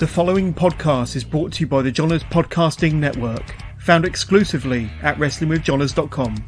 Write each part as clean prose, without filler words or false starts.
The following podcast is brought to you by the Johners Podcasting Network, found exclusively at WrestlingWithJohners.com.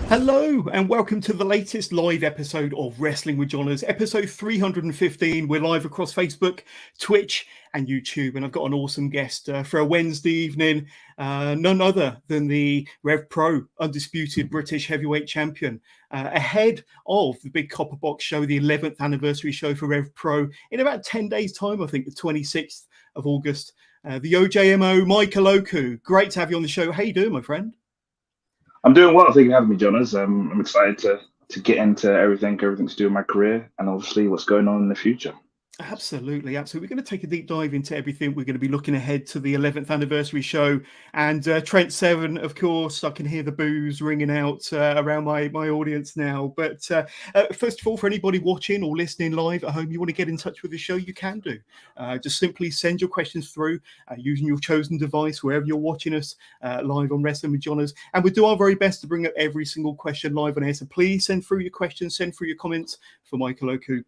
Hello and welcome to the latest live episode of Wrestling with Johners, episode 315. We're live across Facebook, Twitch and YouTube, and I've got an awesome guest for a Wednesday evening, none other than the RevPro Undisputed British Heavyweight Champion, ahead of the big Copper Box show, the 11th anniversary show for RevPro in about 10 days time, I think the 26th of August. The OJMO, Knuckle-Locks. Great to have you on the show. How you doing, my friend? I'm doing well. Thank you for having me, Jonas. I'm excited to get into everything to do with my career and obviously what's going on in the future. Absolutely. We're going to take a deep dive into everything. We're going to be looking ahead to the 11th anniversary show. And Trent Severn, of course, I can hear the boos ringing out around my audience now. But first of all, for anybody watching or listening live at home, you want to get in touch with the show, you can do. Just simply send your questions through using your chosen device, wherever you're watching us live on Wrestling with Johners. And we'll do our very best to bring up every single question live on air. So please send through your questions, send through your comments for Knuckle-Locks.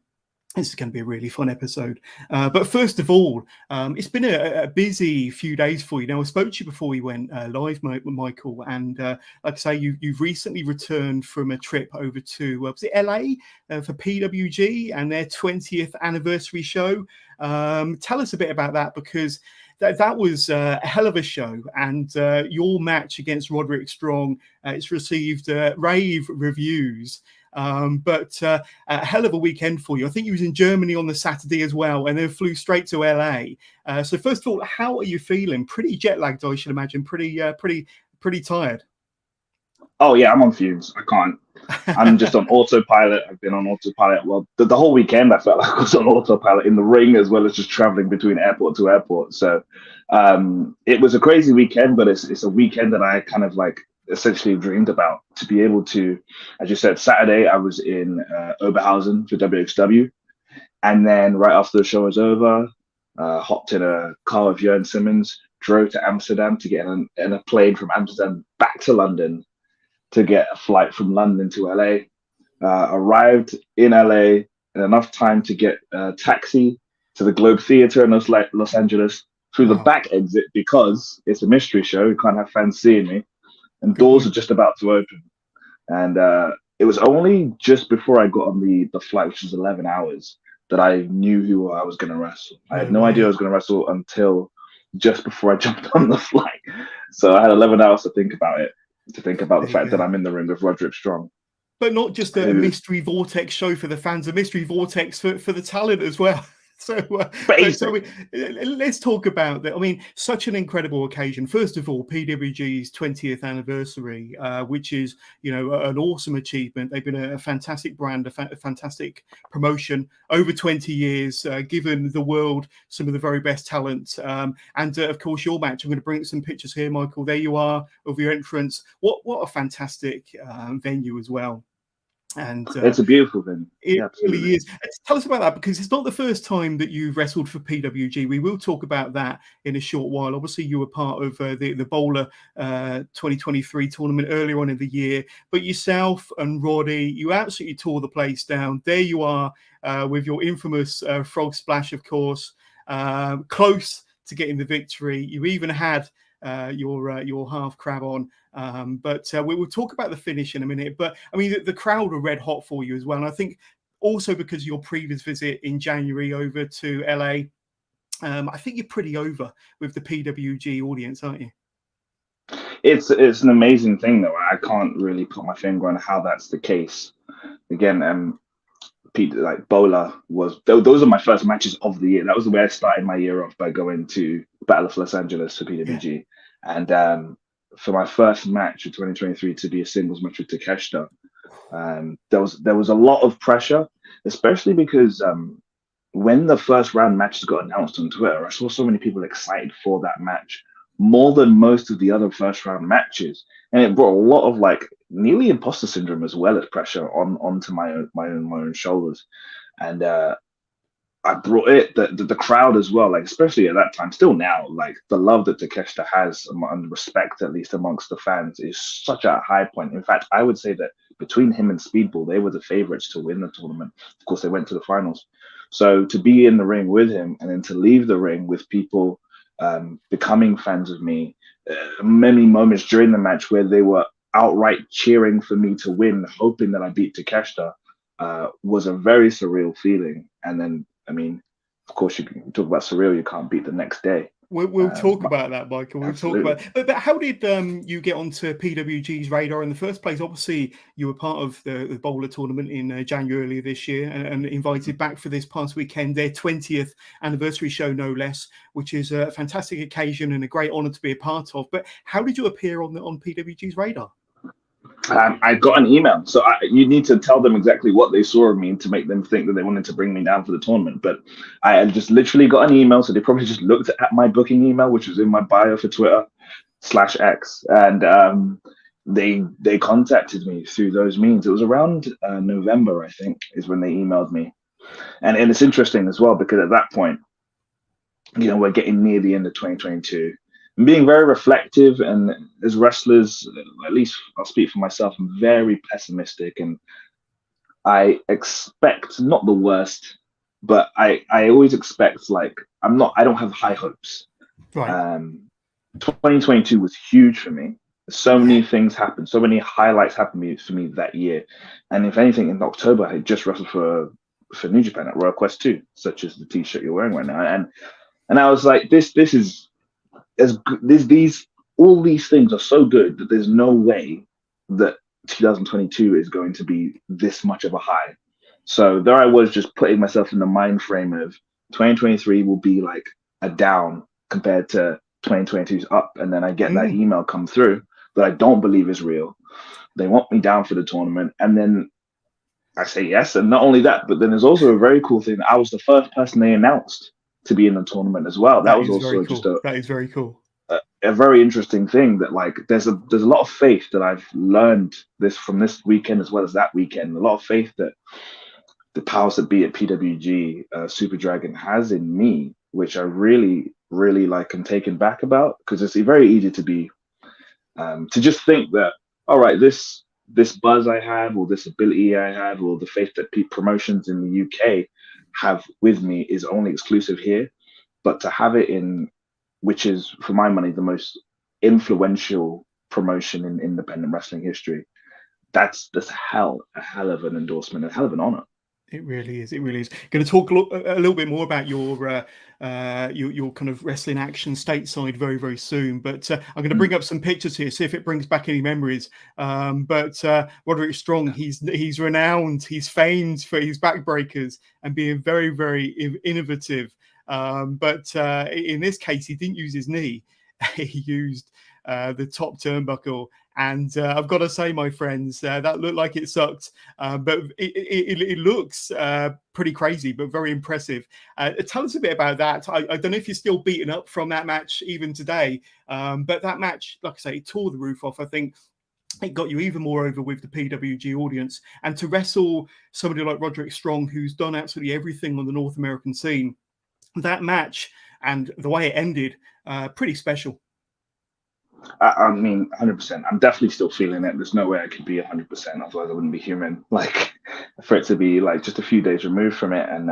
This is going to be a really fun episode. But first of all, it's been a busy few days for you. Now, I spoke to you before we went live, Michael, and like I say, you've recently returned from a trip over to, was it LA for PWG and their 20th anniversary show? Tell us a bit about that, because that was a hell of a show, and your match against Roderick Strong, it's received rave reviews. But a hell of a weekend for you. I think you was in Germany on the Saturday as well, and then flew straight to LA. So first of all, how are you feeling? Pretty jet lagged, I should imagine. Pretty tired. Oh yeah, I'm on fumes. I can't. I'm just on autopilot. I've been on autopilot. Well, the whole weekend I felt like I was on autopilot in the ring, as well as just traveling between airport to airport. So it was a crazy weekend, but it's a weekend that I kind of like essentially dreamed about, to be able to, as you said, Saturday I was in Oberhausen for WXW, and then right after the show was over, hopped in a car with Jörn Simmons, drove to Amsterdam to get in a plane from Amsterdam back to London to get a flight from London to LA. Arrived in LA in enough time to get a taxi to the Globe Theatre in Los Angeles through the back exit, because it's a mystery show, you can't have fans seeing me. And doors are just about to open. And it was only just before I got on the flight, which was 11 hours, that I knew who I was going to wrestle. I had no idea I was going to wrestle until just before I jumped on the flight. So I had 11 hours to think about it, to think about the fact that I'm in the ring with Roderick Strong. But not just a mystery vortex show for the fans, a mystery vortex for the talent as well. So let's talk about that. I mean, such an incredible occasion. First of all, PWG's 20th anniversary, which is, an awesome achievement. They've been a fantastic brand, a fantastic promotion over 20 years, given the world some of the very best talent. And of course, your match. I'm going to bring some pictures here, Michael. There you are of your entrance. What a fantastic venue as well. And it's a beautiful thing. It really is. Tell us about that, because it's not the first time that you've wrestled for PWG. We will talk about that in a short while. Obviously, you were part of the BOLA 2023 tournament earlier on in the year. But yourself and Roddy, you absolutely tore the place down. There you are with your infamous frog splash, of course, close to getting the victory. You even had your half crab on, but we will talk about the finish in a minute. But I mean, the crowd were red hot for you as well, and I think also because of your previous visit in January over to LA, I think you're pretty over with the PWG audience, aren't you? It's an amazing thing, though. I can't really put my finger on how that's the case. Again, BOLA was, those are my first matches of the year. That was the way I started my year off, by going to Battle of Los Angeles for PWG. And for my first match of 2023 to be a singles match with Takeshita, there was a lot of pressure, especially because when the first round matches got announced on Twitter, I saw so many people excited for that match, more than most of the other first round matches. And it brought a lot of nearly imposter syndrome as well as pressure onto my own shoulders. and I brought it, the crowd as well, like especially at that time, still now, like the love that Takeshita has and respect, at least amongst the fans, is such a high point. In fact, I would say that between him and Speedball, they were the favorites to win the tournament. Of course, they went to the finals. So to be in the ring with him and then to leave the ring with people becoming fans of me, many moments during the match where they were outright cheering for me to win, hoping that I beat Takeshita, was a very surreal feeling. And then, I mean, of course, you can talk about surreal. You can't beat the next day. We'll talk about that, Michael. We'll absolutely. talk about. But how did you get onto PWG's radar in the first place? Obviously, you were part of the BOLA tournament in January earlier this year, and invited back for this past weekend, their 20th anniversary show, no less, which is a fantastic occasion and a great honour to be a part of. But how did you appear on PWG's radar? I got an email, so you need to tell them exactly what they saw of me to make them think that they wanted to bring me down for the tournament. But I had just literally got an email, so they probably just looked at my booking email, which was in my bio for Twitter /X, and they contacted me through those means. It was around November, I think, is when they emailed me, and it's interesting as well because at that point, you know, we're getting near the end of 2022. Being very reflective, and as wrestlers, at least I'll speak for myself, I'm very pessimistic, and I expect not the worst, but I always expect, like, I don't have high hopes. Right. 2022 was huge for me. So many things happened, so many highlights happened for me that year, and if anything, in October I had just wrestled for New Japan at Royal Quest 2, such as the T-shirt you're wearing right now, and I was like, this is as good, all these things are so good that there's no way that 2022 is going to be this much of a high. So there I was, just putting myself in the mind frame of 2023 will be like a down compared to 2022's up, and then I get that email come through that I don't believe is real. They want me down for the tournament, and then I say yes. And not only that, but then there's also a very cool thing. I was the first person they announced to be in the tournament as well. That was also just that is very cool. A very interesting thing, that like there's a lot of faith that I've learned from this weekend as well as that weekend. A lot of faith that the powers that be at PWG Super Dragon has in me, which I really, really like and taken back about, because it's very easy to be to just think that, all right, this buzz I have, or this ability I have, or the faith that promotions in the UK have with me is only exclusive here. But to have it in, which is, for my money, the most influential promotion in independent wrestling history, that's a hell of an endorsement, a hell of an honor. It really is. It really is. Going to talk a little bit more about your kind of wrestling action stateside very, very soon. But I'm going to bring up some pictures here, see if it brings back any memories. But Roderick Strong, he's renowned, he's famed for his backbreakers and being very, very innovative. But in this case, he didn't use his knee. He used the top turnbuckle. And I've got to say, my friends, that looked like it sucked, but it looks pretty crazy, but very impressive. Tell us a bit about that. I don't know if you're still beaten up from that match even today, but that match, like I say, it tore the roof off. I think it got you even more over with the PWG audience. And to wrestle somebody like Roderick Strong, who's done absolutely everything on the North American scene, that match and the way it ended, pretty special. I mean, 100%. I'm definitely still feeling it. There's no way I could be 100%, otherwise I wouldn't be human. Like, for it to be like just a few days removed from it, and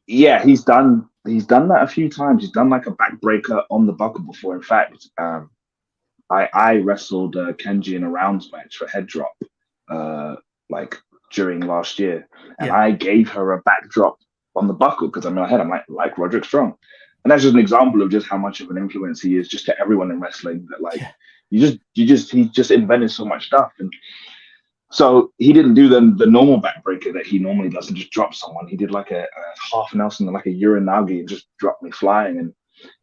yeah, he's done that a few times. He's done like a backbreaker on the buckle before. In fact, I wrestled Kenji in a rounds match for head drop, like during last year, and I gave her a backdrop on the buckle because I'm in my head, I'm like Roderick Strong. And that's just an example of just how much of an influence he is just to everyone in wrestling, that like he just invented so much stuff. And so he didn't do the normal backbreaker that he normally does and just drop someone. He did like a half Nelson, like a Uranagi, and just dropped me flying. And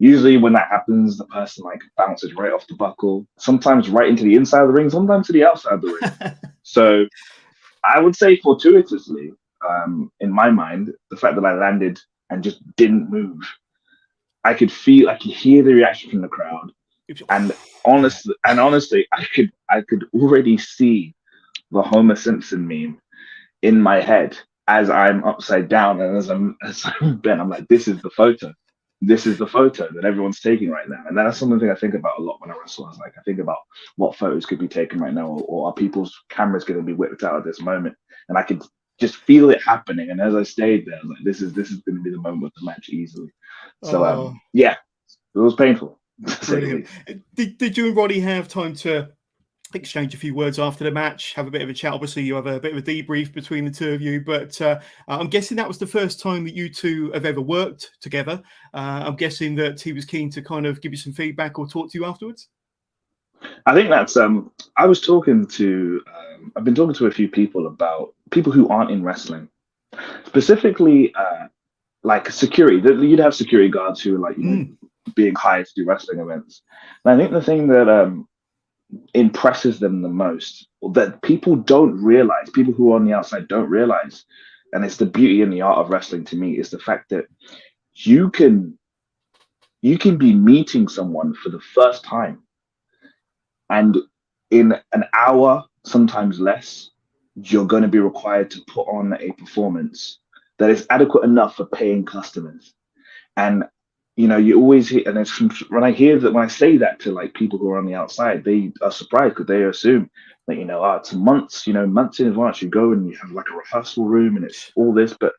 usually when that happens, the person like bounces right off the buckle, sometimes right into the inside of the ring, sometimes to the outside of the ring. So I would say fortuitously, in my mind, the fact that I landed and just didn't move, I could hear the reaction from the crowd, and honestly, I could already see the Homer Simpson meme in my head as I'm upside down and as I'm bent, I'm like, this is the photo. This is the photo that everyone's taking right now. And that's something I think about a lot when I wrestle. I was like, I think about what photos could be taken right now, or are people's cameras going to be whipped out at this moment? And I could just feel it happening. And as I stayed there, I was like, this is going to be the moment of the match easily. So yeah, it was painful. Brilliant. Did you and Roddy have time to exchange a few words after the match, have a bit of a chat? Obviously, you have a bit of a debrief between the two of you, but I'm guessing that was the first time that you two have ever worked together. I'm guessing that he was keen to kind of give you some feedback or talk to you afterwards. I think that's I was talking to I've been talking to a few people about people who aren't in wrestling, specifically like security. You'd have security guards who are like, you know, being hired to do wrestling events. And I think the thing that impresses them the most, or that people don't realize, people who are on the outside don't realize, and it's the beauty and the art of wrestling to me, is the fact that you can be meeting someone for the first time, and in an hour, sometimes less, you're going to be required to put on a performance that is adequate enough for paying customers. And you know, you always hear, and it's when I say that to like people who are on the outside, they are surprised because they assume that, you know, it's months in advance. You go and you have like a rehearsal room and it's all this, but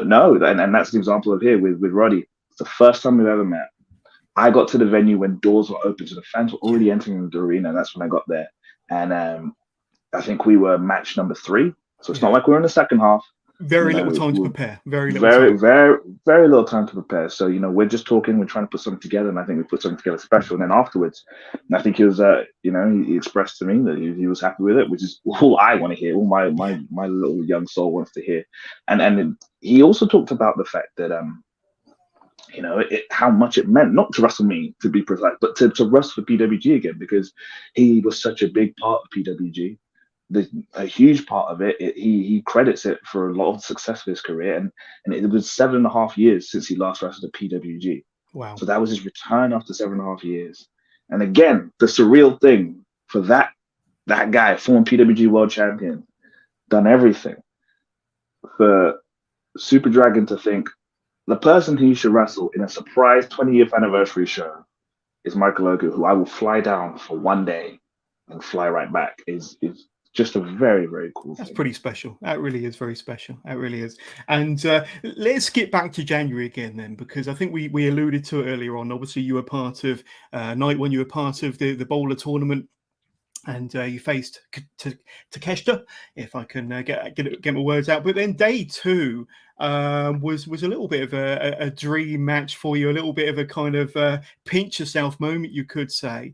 no, and that's an example of here with Roddy. It's the first time we've ever met. I got to the venue when doors were open, so the fans were already entering the arena. That's when I got there, and I think we were match number 3. So it's not like we're in the second half. Very little time to prepare. Very little time to prepare. So, you know, we're just talking, we're trying to put something together, and I think we put something together special. And then afterwards, and I think he was, you know, he expressed to me that he was happy with it, which is all I want to hear, all my little young soul wants to hear. And he also talked about the fact that, you know, how much it meant, not to wrestle me, to be precise, but to wrestle for PWG again, because he was such a big part of PWG. A huge part of it, he credits it for a lot of the success of his career, and it was 7.5 years since he last wrestled at PWG. Wow! So that was his return after 7.5 years. And again, the surreal thing for that guy, former PWG World Champion, done everything, for Super Dragon to think the person who should wrestle in a surprise 20th anniversary show is Michael Oku, who I will fly down for one day and fly right back, is just a very, very cool thing. That's pretty special. That really is very special. That really is. And let's skip back to January again then, because I think we alluded to it earlier on. Obviously, you were part of night when you were part of the BOLA tournament, and you faced Takeshita, if I can get my words out. But then day 2 was a little bit of a dream match for you, a little bit of a kind of pinch yourself moment, you could say,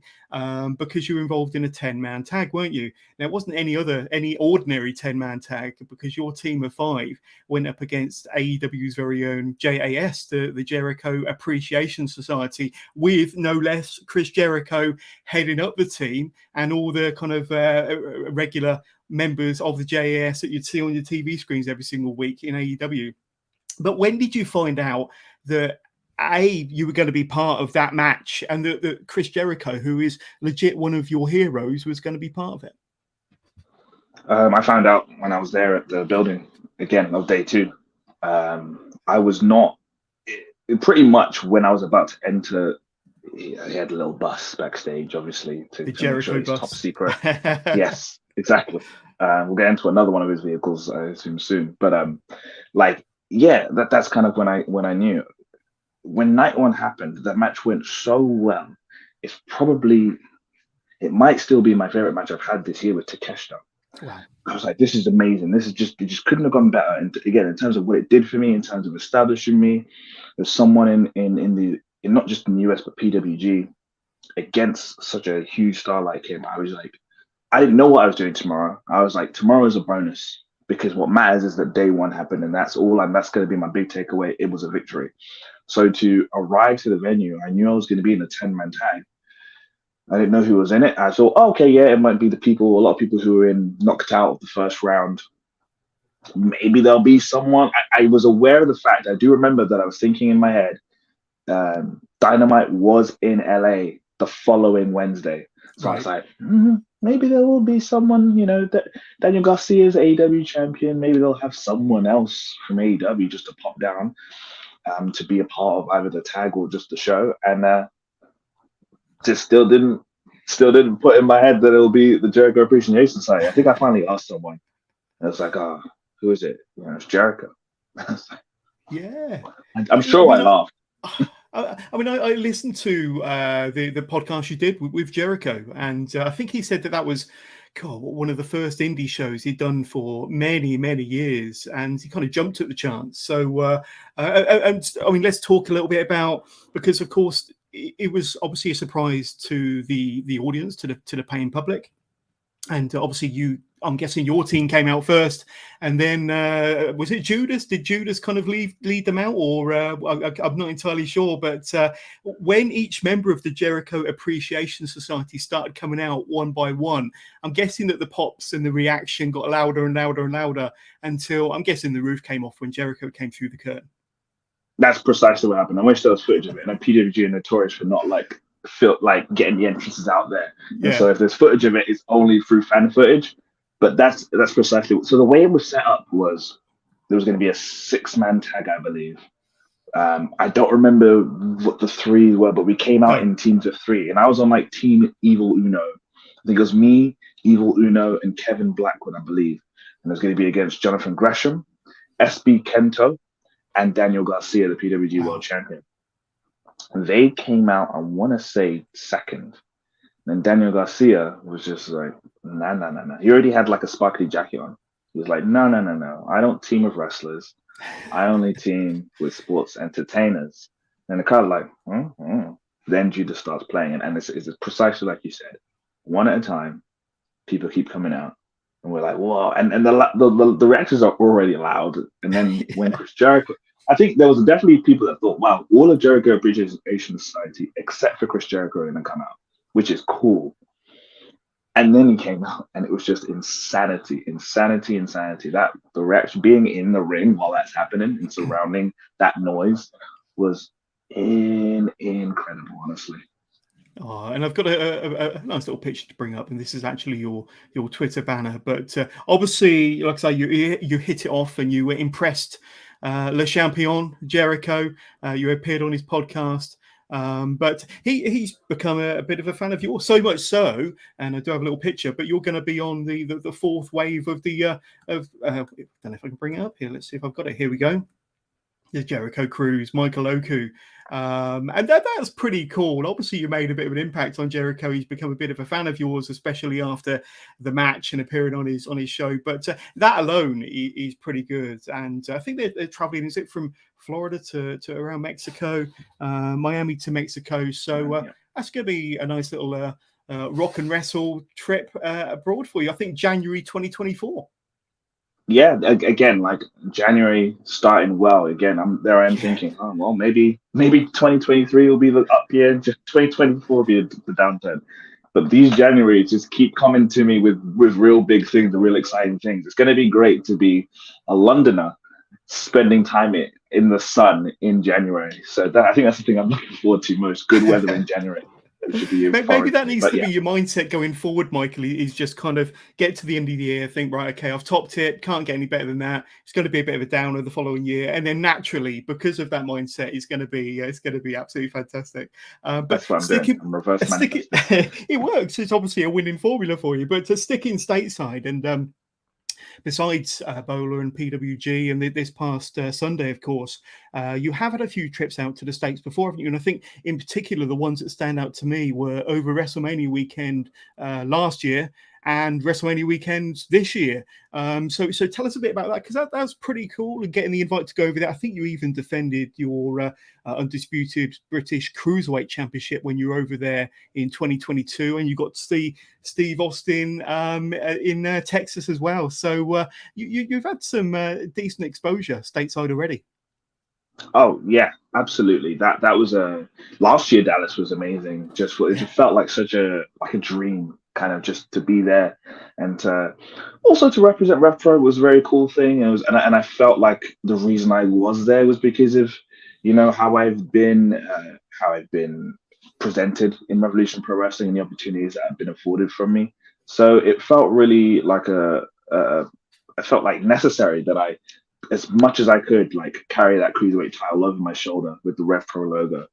because you were involved in a 10-man tag, weren't you? Now, it wasn't any ordinary 10-man tag, because your team of 5 went up against AEW's very own JAS, the Jericho Appreciation Society, with no less Chris Jericho heading up the team, and all the kind of regular members of the JAS that you'd see on your TV screens every single week in AEW. But when did you find out that you were going to be part of that match, and that Chris Jericho, who is legit one of your heroes, was going to be part of it? I found out when I was there at the building again of day 2. I was not pretty much when I was about to enter. He had a little bus backstage, obviously, to make sure it's top secret. Yes, exactly. We'll get into another one of his vehicles, I assume, soon. But that's kind of when I knew. When night 1 happened, that match went so well. It might still be my favorite match I've had this year with Takeshita. Wow. I was like, this is amazing. It just couldn't have gone better. And again, in terms of what it did for me, in terms of establishing me as someone in not just in the US, but PWG, against such a huge star like him, I was like, I didn't know what I was doing tomorrow. I was like, tomorrow is a bonus, because what matters is that day 1 happened, and that's all. And that's going to be my big takeaway. It was a victory. So to arrive to the venue, I knew I was going to be in a 10-man tag. I didn't know who was in it. I thought, okay, yeah, it might be a lot of people who were knocked out of the first round. Maybe there'll be someone. I was aware of the fact. I do remember that I was thinking in my head, Dynamite was in LA the following Wednesday. So I was like, maybe there will be someone, that Daniel Garcia's AEW champion. Maybe they'll have someone else from AEW just to pop down, to be a part of either the tag or just the show. And just still didn't put in my head that it'll be the Jericho Appreciation Society. I think I finally asked someone. And it's like, who is it? It's Jericho. Yeah. I'm sure I laughed. I listened to the podcast you did with Jericho, and I think he said that was one of the first indie shows he'd done for many, many years, and he kind of jumped at the chance. So, let's talk a little bit about, because of course it was obviously a surprise to the audience, to the paying public, and obviously I'm guessing your team came out first, and then was it Judas? Did Judas kind of lead them out, or I'm not entirely sure. But when each member of the Jericho Appreciation Society started coming out one by one, I'm guessing that the pops and the reaction got louder and louder and louder until, I'm guessing, the roof came off when Jericho came through the curtain. That's precisely what happened. I wish there was footage of it. And PWG are notorious for not feel like getting the entrances out there. Yeah. And so if there's footage of it, it's only through fan footage. But that's precisely. So the way it was set up was there was going to be a 6-man tag, I believe. I don't remember what the 3 were, but we came out in teams of 3, and I was on Team Evil Uno. I think it was me, Evil Uno, and Kevin Blackwood, I believe. And it was going to be against Jonathan Gresham, SB Kento, and Daniel Garcia, the PWG World Champion. They came out, I want to say, second. And Daniel Garcia was just like, no. He already had a sparkly jacket on. He was like, no. I don't team with wrestlers. I only team with sports entertainers. And the crowd Then Judas starts playing. And it's precisely like you said. One at a time, people keep coming out. And we're like, whoa. And the reactions are already loud. And then when Chris Jericho... I think there was definitely people that thought, wow, all of Jericho Appreciation Society, except for Chris Jericho, are going to come out, which is cool. And then he came out, and it was just insanity. That the reaction, being in the ring while that's happening and surrounding that noise, was incredible, honestly. Oh, and I've got a nice little picture to bring up, and this is actually your Twitter banner. But obviously, like I say, you hit it off, and you were impressed. Le Champion, Jericho, you appeared on his podcast. But he's become a bit of a fan of yours, so much so, and I do have a little picture, but you're going to be on the fourth wave of the I don't know if I can bring it up here. Let's see if I've got it. Here we go. The Jericho Cruise, Michael Oku. And that's pretty cool. Obviously, you made a bit of an impact on Jericho. He's become a bit of a fan of yours, especially after the match and appearing on his show. But that alone, he's pretty good. And I think they're traveling, is it from Florida to around Mexico, Miami to Mexico. So that's going to be a nice little rock and wrestle trip abroad for you. I think January 2024. Yeah, again, January starting well. Again, I'm thinking, maybe 2023 will be the up year, just 2024 will be the downturn. But these Januaries just keep coming to me with real big things, the real exciting things. It's going to be great to be a Londoner spending time in the sun in January. So I think that's the thing I'm looking forward to most. Good weather in January. Maybe that needs to be your mindset going forward, Michael, is just kind of get to the end of the year, think, right, okay, I've topped it, can't get any better than that. It's going to be a bit of a downer the following year. And then naturally, because of that mindset, it's going to be absolutely fantastic. But that's what I'm doing. I'm reverse it works. It's obviously a winning formula for you. But to stick in stateside and besides BOLA and PWG and this past Sunday, of course, you have had a few trips out to the States before, haven't you? And I think in particular, the ones that stand out to me were over WrestleMania weekend last year and WrestleMania weekend this year. So tell us a bit about that, because that's pretty cool, and getting the invite to go over there. I think you even defended your Undisputed British Cruiserweight Championship when you were over there in 2022, and you got to see Steve Austin in Texas as well. So you've had some decent exposure stateside already. Oh yeah, absolutely. That was last year. Dallas was amazing. It felt like such a dream, kind of just to be there, and also to represent RevPro was a very cool thing. And I felt like the reason I was there was because of how I've been presented in Revolution Pro Wrestling and the opportunities that have been afforded from me. So it felt really like I felt like necessary that I, as much as I could, like carry that cruiserweight title over my shoulder with the RevPro logo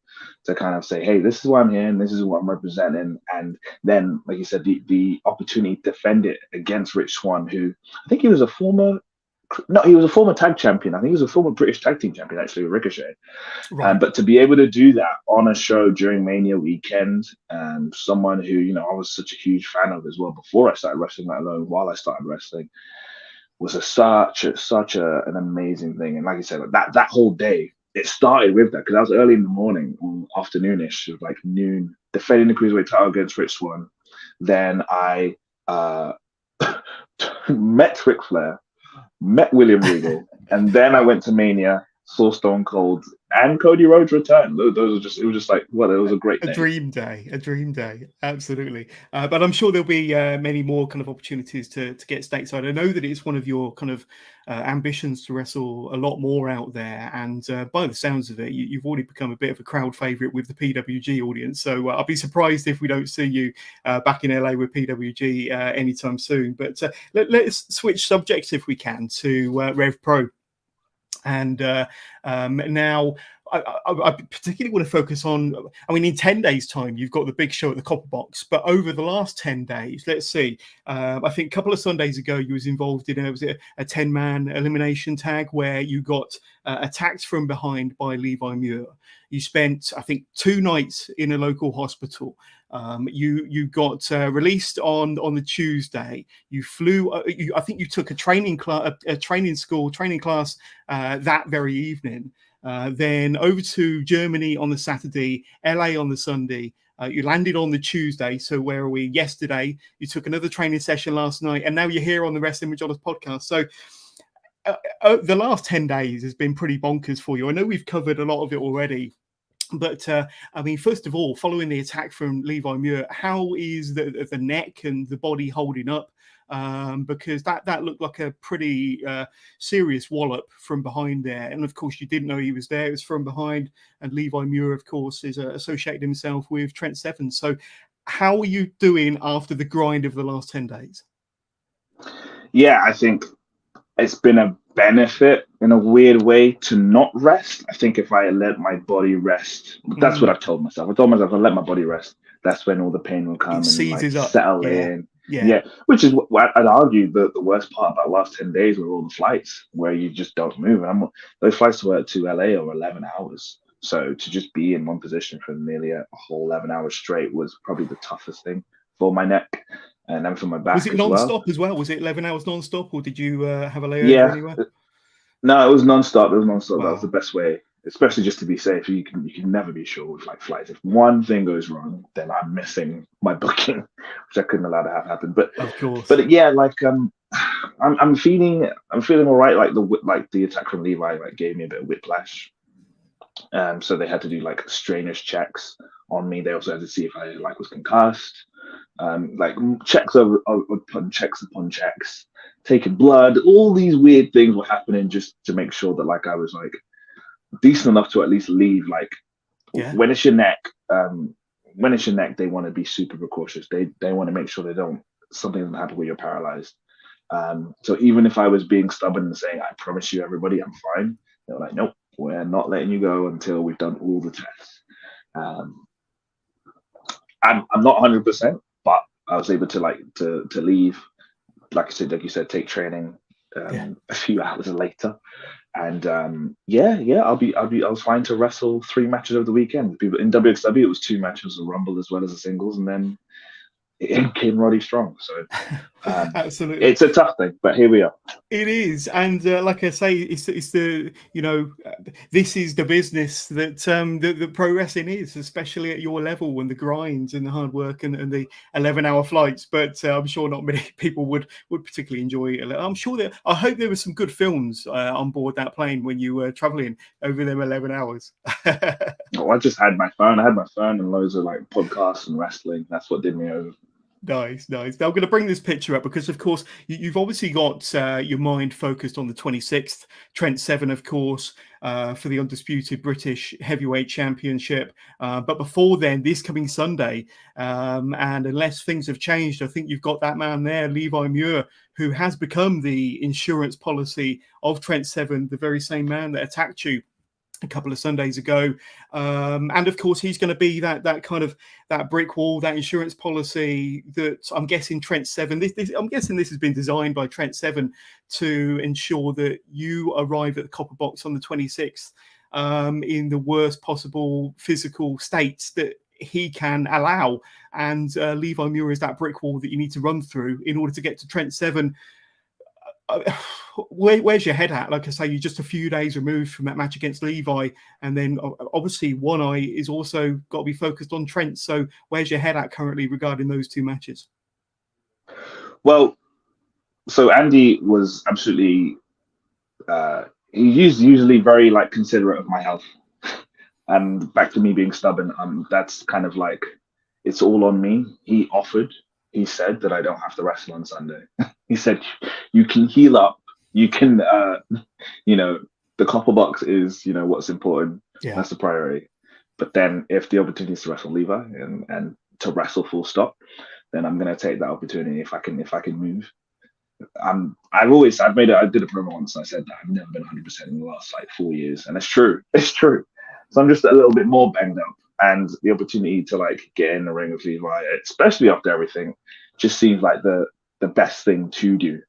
to kind of say, hey, this is why I'm here and this is what I'm representing. And then, like you said, the opportunity to defend it against Rich Swann, who I think he was a former tag champion. I think he was a former British tag team champion, actually, with Ricochet. Right. But to be able to do that on a show during Mania weekend, someone who, I was such a huge fan of as well before I started wrestling, let alone while I started wrestling, was such an amazing thing. And like you said, like that whole day, it started with that, because I was early in the morning, or afternoonish, it was like noon, defending the cruiserweight title against Rich Swann. Then I met Ric Flair, met William Regal, and then I went to Mania, saw Stone Cold and Cody Rhodes return. Those were just, it was just like, well, it was a great day. A dream day, absolutely. But I'm sure there'll be many more kind of opportunities to get stateside. I know that it's one of your kind of ambitions to wrestle a lot more out there, and by the sounds of it, you've already become a bit of a crowd favorite with the PWG audience. So I'll be surprised if we don't see you back in LA with PWG anytime soon. But let's switch subjects if we can to RevPro. And now I particularly want to focus on, in 10 days' time, you've got the big show at the Copper Box. But over the last 10 days, let's see, I think a couple of Sundays ago, you was involved in a 10-man elimination tag where you got attacked from behind by Levi Muir. You spent, I think, 2 nights in a local hospital. You got released on the Tuesday. You flew. I think you took a training class that very evening. Then over to Germany on the Saturday, LA on the Sunday. You landed on the Tuesday. So where are we? Yesterday, you took another training session last night, and now you're here on the Wrestling with Jonas podcast. So the last 10 days has been pretty bonkers for you. I know we've covered a lot of it already. But first of all, following the attack from Levi Muir, how is the neck and the body holding up? Because that looked like a pretty serious wallop from behind there. And of course, you didn't know he was there. It was from behind. And Levi Muir, of course, is associated himself with Trent Severn. So how are you doing after the grind of the last 10 days? Yeah, I think it's been a benefit in a weird way to not rest. I think if I let my body rest, that's what I've told myself. I told myself, if I let my body rest, that's when all the pain will come and settle in. Yeah. Which is what I'd argue the worst part about the last 10 days were all the flights where you just don't move. And those flights were to LA are 11 hours. So to just be in one position for nearly a whole 11 hours straight was probably the toughest thing for my neck. And then for my back. Was it non-stop as well? Was it 11 hours non-stop, or did you have a layover anywhere? No, it was non-stop. Wow. That was the best way, especially just to be safe. You can never be sure with like flights. If one thing goes wrong, then I'm missing my booking, which I couldn't allow to have happen. But of course, yeah, like I'm feeling all right. Like the attack from Levi gave me a bit of whiplash. So they had to do like strainers checks on me. They also had to see if I was concussed. Checks upon checks, taking blood, all these weird things were happening just to make sure that I was decent enough to at least leave. When it's your neck, they want to be super precautious. They want to make sure something doesn't happen where you're paralyzed. So even if I was being stubborn and saying, I promise you everybody I'm fine, they were like, nope, we're not letting you go until we've done all the tests. I'm not 100%, but I was able to leave, like you said, take training a few hours later, and I was fine to wrestle 3 matches over the weekend. People in WXW, it was 2 matches, a Rumble as well as a singles, and then in came Roderick Strong. So absolutely, it's a tough thing, but here we are. It is, and like I say, it's the this is the business that the pro wrestling is, especially at your level, and the grinds and the hard work and the 11-hour flights. But I'm sure not many people would particularly enjoy it. I hope there were some good films on board that plane when you were traveling over them 11 hours. I just had my phone. I had my phone and loads of podcasts and wrestling. That's what did me over. Nice. Now I'm going to bring this picture up because, of course, you've obviously got your mind focused on the 26th. Trent Severn, of course, for the Undisputed British Heavyweight Championship. But before then, this coming Sunday, and unless things have changed, I think you've got that man there, Levi Muir, who has become the insurance policy of Trent Severn, the very same man that attacked you a couple of Sundays ago, and of course he's going to be that kind of that brick wall, that insurance policy that I'm guessing Trent Severn. I'm guessing this has been designed by Trent Severn to ensure that you arrive at the Copper Box on the 26th in the worst possible physical states that he can allow. And Levi Muir is that brick wall that you need to run through in order to get to Trent Severn. Where's your head at? Like I say, you're just a few days removed from that match against Levi, and then obviously one eye is also got to be focused on Trent. So where's your head at currently regarding those two matches? Well, so Andy was absolutely he's usually very like considerate of my health, and back to me being stubborn, that's kind of like it's all on me. He said that I don't have to wrestle on Sunday. He said, you can heal up. You can, the Copper Box is, what's important. Yeah. That's the priority. But then if the opportunity is to wrestle Levi and to wrestle full stop, then I'm going to take that opportunity if I can move. I did a promo once. And I said that I've never been 100% in the last 4 years. And it's true. It's true. So I'm just a little bit more banged up. And the opportunity to get in the ring with Levi, especially after everything, just seems like the best thing to do.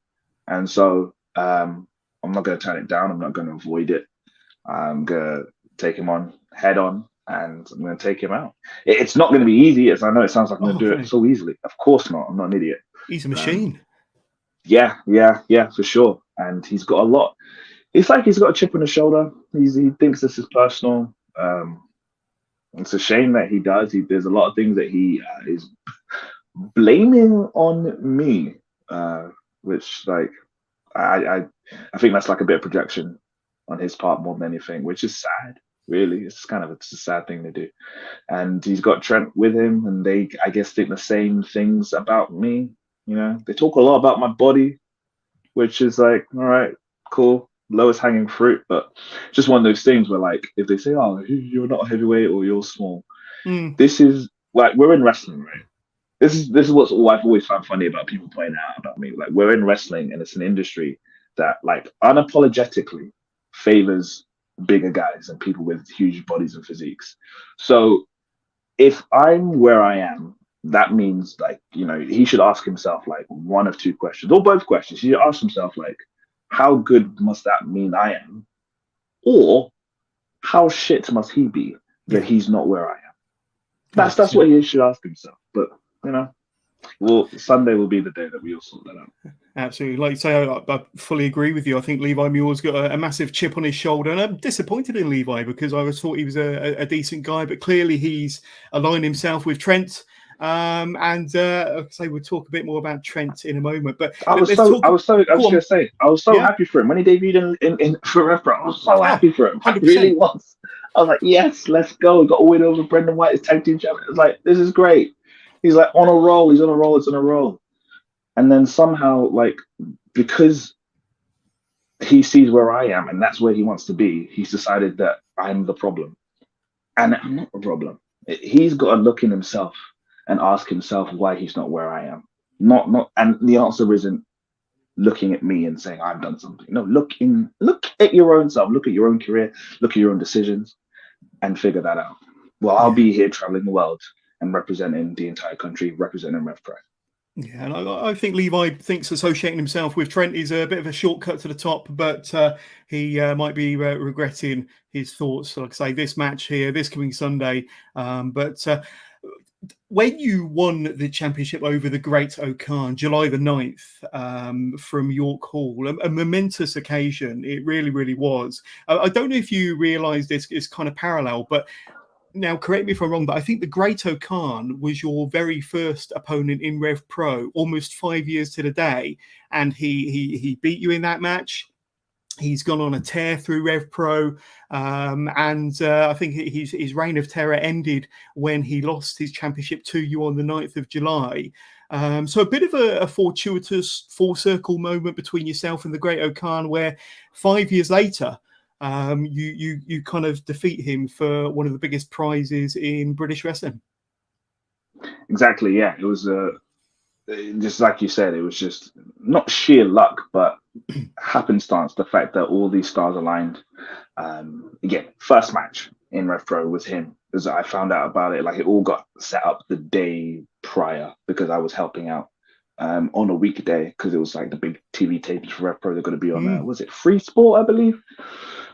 And so I'm not going to turn it down. I'm not going to avoid it. I'm going to take him on head on, and I'm going to take him out. It's not going to be easy, as I know it sounds like I'm going to do it so easily. Of course not. I'm not an idiot. He's a machine. Yeah, for sure. And he's got a lot. It's like he's got a chip on his shoulder. He thinks this is personal. It's a shame that he does. There's a lot of things that he is blaming on me, which I think that's like a bit of projection on his part more than anything, which is sad. Really, it's a sad thing to do. And he's got Trent with him, and they, I guess, think the same things about me. They talk a lot about my body, which is like, all right, cool. Lowest hanging fruit, but just one of those things where if they say, oh, you're not a heavyweight or you're small, this is we're in wrestling, right? This is what I've always found funny about people pointing out about me. We're in wrestling, and it's an industry that unapologetically favors bigger guys and people with huge bodies and physiques. So if I'm where I am, that means he should ask himself one of two questions or both questions. He should ask himself how good must that mean I am? Or how shit must he be that he's not where I am? That's what he should ask himself. But, Sunday will be the day that we all sort that out. Absolutely. Like you say, I fully agree with you. I think Levi Muir's got a massive chip on his shoulder. And I'm disappointed in Levi because I always thought he was a decent guy. But clearly he's aligned himself with Trent. We'll talk a bit more about Trent in a moment. But I was so happy for him when he debuted in for RevPro. I was so happy for him. 100%. I really was. I was like, yes, let's go. Got a win over Brendan White as tag team champion. I was like, this is great. He's on a roll. He's on a roll. It's on a roll. And then somehow, because he sees where I am and that's where he wants to be, he's decided that I'm the problem. And I'm not the problem. He's got to look in himself and ask himself why he's not where I am. And the answer isn't looking at me and saying I've done something. No, look at your own self, look at your own career, look at your own decisions, and figure that out. Well, I'll be here traveling the world and representing the entire country, representing RevPro. Yeah, and I think Levi thinks associating himself with Trent is a bit of a shortcut to the top, but he might be regretting his thoughts. Like I say, this match here, this coming Sunday, when you won the championship over the Great O'Khan, July the 9th, from York Hall, a momentous occasion. It really, really was. I don't know if you realise this is kind of parallel, but now correct me if I'm wrong, but I think the Great O'Khan was your very first opponent in RevPro, almost 5 years to the day, and he beat you in that match. He's gone on a tear through RevPro, and I think his reign of terror ended when he lost his championship to you on the 9th of July. So a bit of a fortuitous full circle moment between yourself and the Great O'Khan, where 5 years later, you kind of defeat him for one of the biggest prizes in British wrestling. Exactly. Yeah, it was just like you said. It was just not sheer luck, but happenstance. The fact that all these stars aligned. Again, first match in RevPro was him. As I found out about it, like it all got set up the day prior because I was helping out on a weekday because it was like the big TV tapes for RevPro. They're going to be on was it Free Sport, I believe.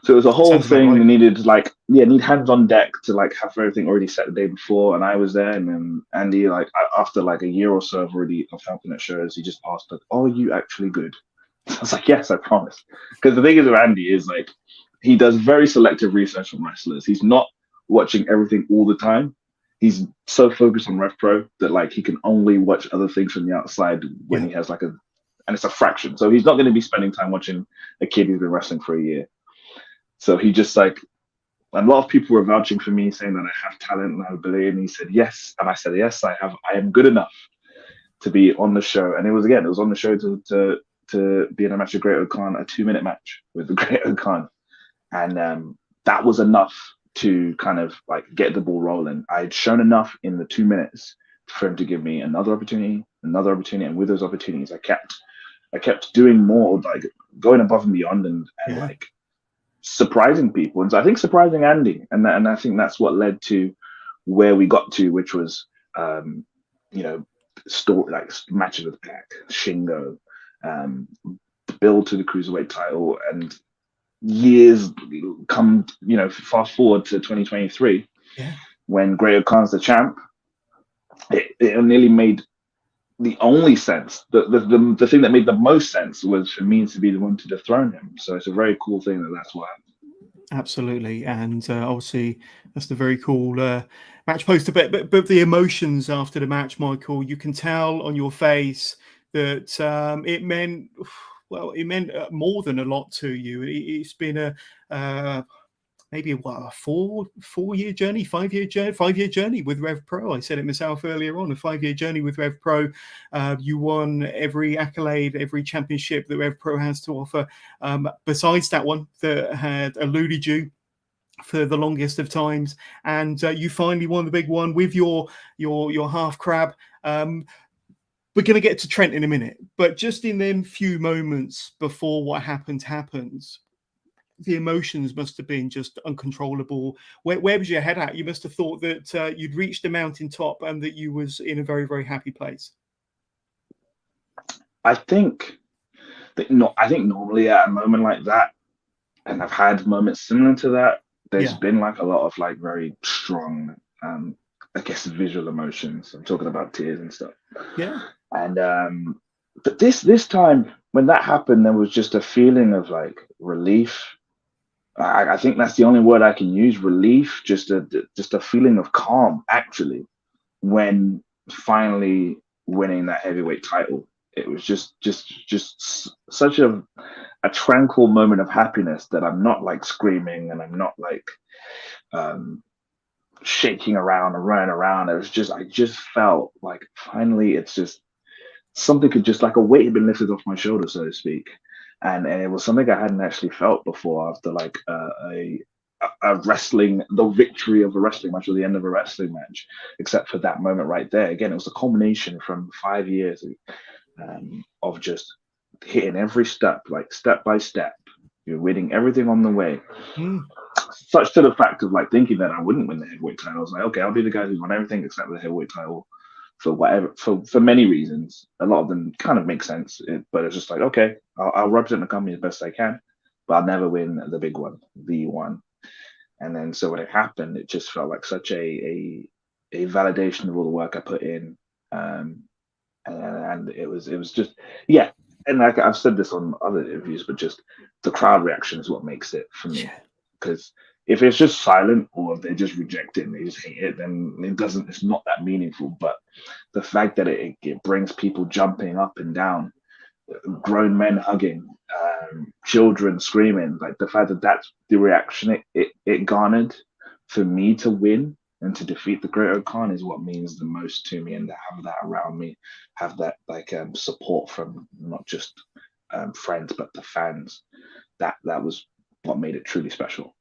So it was a whole Sounds about thing. right. Needed like need hands on deck to like have everything already set the day before, and I was there. And then Andy, like after like a year or so of helping at shows, he just asked like, "Are you actually good?" I was like, "Yes, I promise." Because the thing is with Andy is like he does very selective research on wrestlers. He's not watching everything all the time. He's so focused on RevPro that like he can only watch other things from the outside when he has like and it's a fraction. So he's not going to be spending time watching a kid who's been wrestling for a year. So he just like, and a lot of people were vouching for me, saying that I have talent and I have ability. And he said, yes. And I said, yes, I am good enough to be on the show. And it was on the show to be in a match with Great O'Khan, a 2-minute match with the Great O'Khan. And that was enough to kind of like get the ball rolling. I had shown enough in the 2 minutes for him to give me another opportunity. And with those opportunities, I kept doing more, like going above and beyond and like surprising people. And so I think surprising Andy. And I think that's what led to where we got to, which was, story like matches with Pac, Shingo, build to the cruiserweight title, and years come, fast forward to 2023, when Great O'Khan's the champ. It nearly made the only sense. The thing that made the most sense was for me to be the one to dethrone him. So it's a very cool thing that's what happened. Absolutely, and obviously that's the very cool match poster. But the emotions after the match, Michael, you can tell on your face that it meant more than a lot to you. It's been maybe a 4-year journey, 5-year journey with RevPro. I said it myself earlier on, a 5-year journey with RevPro. You won every accolade, every championship that RevPro has to offer. Besides that one that had eluded you for the longest of times, and you finally won the big one with your half crab. We're going to get to Trent in a minute, but just in them few moments before what happens, the emotions must have been just uncontrollable. Where was your head at? You must have thought that you'd reached the mountaintop and that you was in a very, very happy place. I think normally at a moment like that, and I've had moments similar to that, there's been like a lot of like very strong, I guess, visual emotions. I'm talking about tears and stuff. Yeah. And but this time when that happened, there was just a feeling of like relief. I think that's the only word I can use. Relief, just a feeling of calm. Actually, when finally winning that heavyweight title, it was just such a tranquil moment of happiness that I'm not like screaming and I'm not like shaking around and running around. It was I just felt like finally it's just something could just like a weight had been lifted off my shoulder, so to speak. And it was something I hadn't actually felt before after like a wrestling, the victory of a wrestling match or the end of a wrestling match, except for that moment right there. Again, it was a culmination from 5 years of just hitting every step, like step by step. You're winning everything on the way. Such to the fact of like thinking that I wouldn't win the heavyweight title. I was like, okay, I'll be the guy who's won everything except the heavyweight title. For many reasons. A lot of them kind of make sense, but it's just like, okay, I'll represent the company as best I can, but I'll never win the big one, the one. And then so when it happened, it just felt like such a validation of all the work I put in, and it was just And like I've said this on other interviews, but just the crowd reaction is what makes it for me, because if it's just silent or if they just reject it and they just hate it, then it's not that meaningful. But the fact that it brings people jumping up and down, grown men hugging, children screaming, like the fact that that's the reaction it garnered for me to win and to defeat the Great Okan is what means the most to me. And to have that around me, have that like support from not just friends but the fans, that was what made it truly special.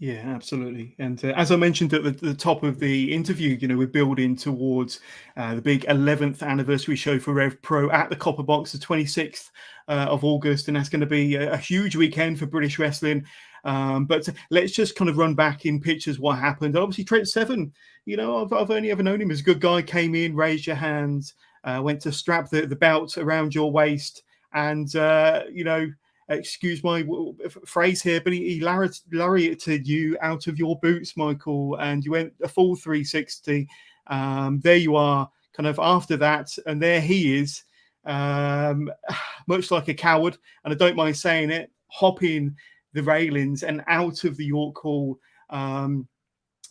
Yeah, absolutely. And as I mentioned at the top of the interview, we're building towards the big 11th anniversary show for RevPro at the Copper Box, the 26th of August. And that's going to be a huge weekend for British wrestling. But let's just kind of run back in pictures what happened. Obviously, Trent Severn, I've only ever known him as a good guy, came in, raised your hands, went to strap the belt around your waist. And, excuse my phrase here, but he lariated you out of your boots, Michael, and you went a full 360. There you are, kind of after that, and there he is, much like a coward, and I don't mind saying it, hopping the railings and out of the York Hall.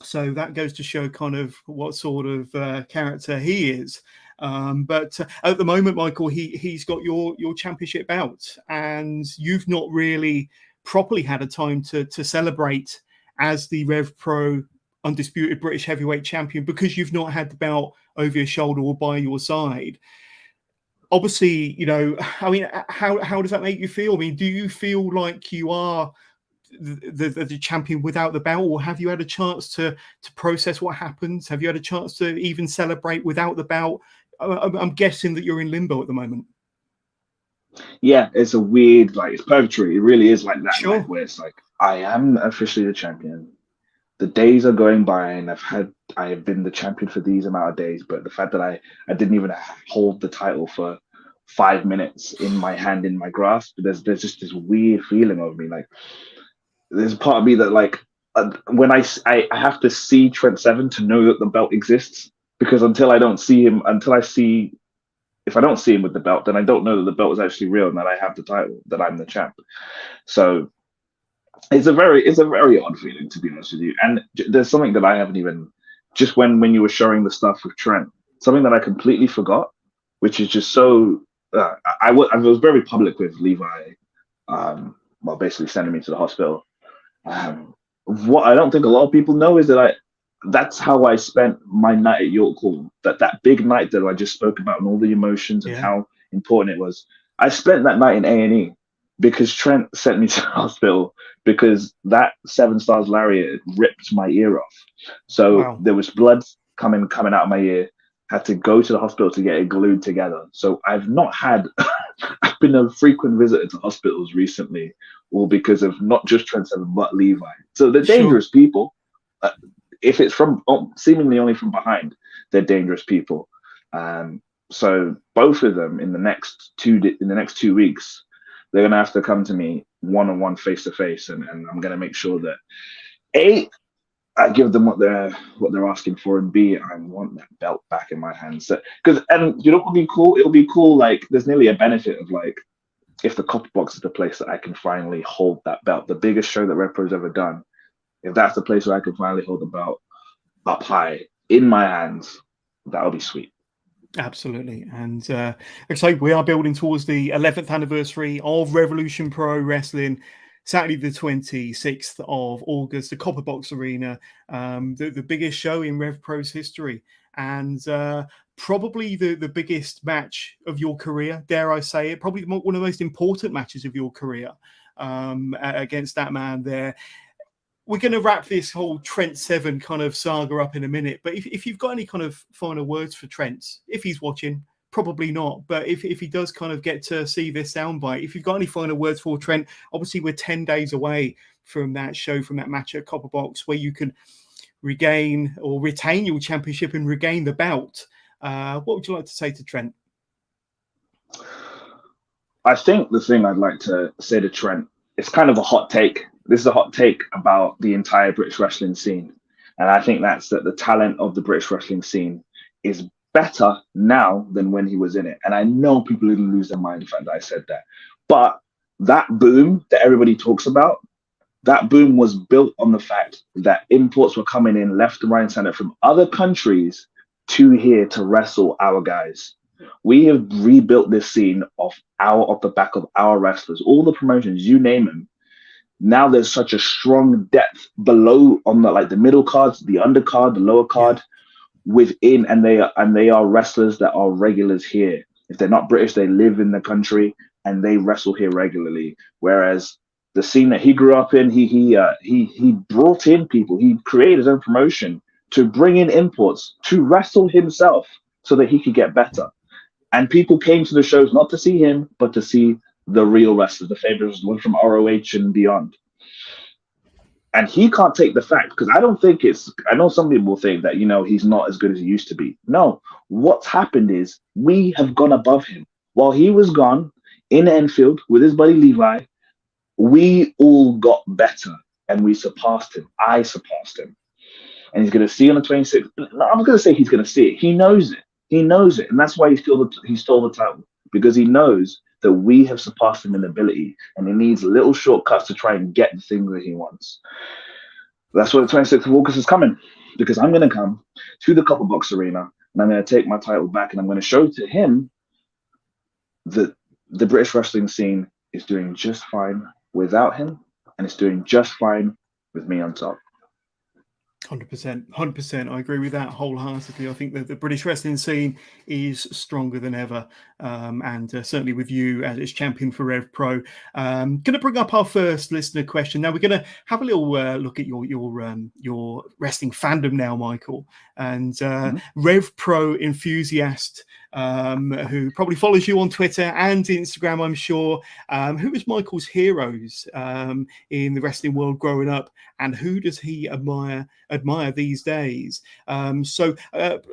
So that goes to show kind of what sort of character he is. But at the moment, Michael, he's got your championship bout, and you've not really properly had a time to celebrate as the RevPro Undisputed British Heavyweight Champion because you've not had the belt over your shoulder or by your side. Obviously, I mean, how does that make you feel? I mean, do you feel like you are the champion without the belt, or have you had a chance to process what happens? Have you had a chance to even celebrate without the belt? I'm guessing that you're in limbo at the moment. Yeah, it's a weird, like, it's purgatory. It really is like that, Sure. like, where it's like, I am officially the champion. The days are going by, and I have been the champion for these amount of days. But the fact that I didn't even hold the title for 5 minutes in my hand, in my grasp, there's just this weird feeling of me. Like, there's a part of me that, like, when I have to see Trent Severn to know that the belt exists. Because until I don't see him, if I don't see him with the belt, then I don't know that the belt is actually real and that I have the title, that I'm the champ. So it's a very odd feeling, to be honest with you. And there's something that I haven't even, just when you were showing the stuff with Trent, something that I completely forgot, which is just so, I was very public with Levi, basically sending me to the hospital. What I don't think a lot of people know is that that's how I spent my night at York Hall. That big night that I just spoke about, and all the emotions and how important it was. I spent that night in A&E because Trent sent me to the hospital because that 7 Stars lariat ripped my ear off. So there was blood coming out of my ear. Had to go to the hospital to get it glued together. So I've not had. I've been a frequent visitor to hospitals recently, all because of not just Trent Severn but Levi. So they're dangerous people. If it's from seemingly only from behind, they're dangerous people. So both of them in the next 2 weeks, they're gonna have to come to me one-on-one, face-to-face, and I'm gonna make sure that A, I give them what they're asking for, and B, I want that belt back in my hands. And you know what would be cool? It'll be cool. Like, there's nearly a benefit of, like, if the Copper Box is the place that I can finally hold that belt, the biggest show that RevPro's ever done. If that's the place where I can finally hold the belt up high in my hands, that'll be sweet. Absolutely. And so we are building towards the 11th anniversary of Revolution Pro Wrestling, Saturday the 26th of August, the Copper Box Arena, the biggest show in RevPro's history, and probably the biggest match of your career, dare I say it, probably one of the most important matches of your career against that man there. We're going to wrap this whole Trent Severn kind of saga up in a minute, but if you've got any kind of final words for Trent, if he's watching, probably not, but if he does kind of get to see this soundbite, if you've got any final words for Trent, obviously we're 10 days away from that show, from that match at Copper Box, where you can regain or retain your championship and regain the belt. What would you like to say to Trent? I think the thing I'd like to say to Trent, it's kind of a hot take. This is a hot take about the entire British wrestling scene. And I think that's that the talent of the British wrestling scene is better now than when he was in it. And I know people are going to lose their mind the fact that I said that. But that boom that everybody talks about, that boom was built on the fact that imports were coming in left, right, and center from other countries to here to wrestle our guys. We have rebuilt this scene off the back of our wrestlers. All the promotions, you name them, now there's such a strong depth below on the like the middle cards, the undercard, the lower card within, and they are wrestlers that are regulars here. If they're not British, they live in the country and they wrestle here regularly. Whereas the scene that he grew up in, he brought in people. He created his own promotion to bring in imports to wrestle himself so that he could get better. And people came to the shows not to see him, but to see the real wrestlers, the favorites, the ones from ROH and beyond. And he can't take the fact, because I don't think I know some people think that, he's not as good as he used to be. No, what's happened is we have gone above him. While he was gone in Enfield with his buddy Levi, we all got better and we surpassed him. I surpassed him. And he's going to see on the 26th. I'm going to say he's going to see it. He knows it. He knows it. And that's why he stole the title, because he knows that we have surpassed him in ability and he needs little shortcuts to try and get the things that he wants. That's why the 26th of August is coming, because I'm going to come to the Copper Box Arena and I'm going to take my title back and I'm going to show to him that the British wrestling scene is doing just fine without him and it's doing just fine with me on top. 100%. I agree with that wholeheartedly. I think that the British wrestling scene is stronger than ever, and certainly with you as its champion for RevPro. Going to bring up our first listener question. Now we're going to have a little look at your wrestling fandom now, Michael, and RevPro enthusiast, who probably follows you on Twitter and Instagram, I'm sure. Who was Michael's heroes in the wrestling world growing up, and who does he admire these days? So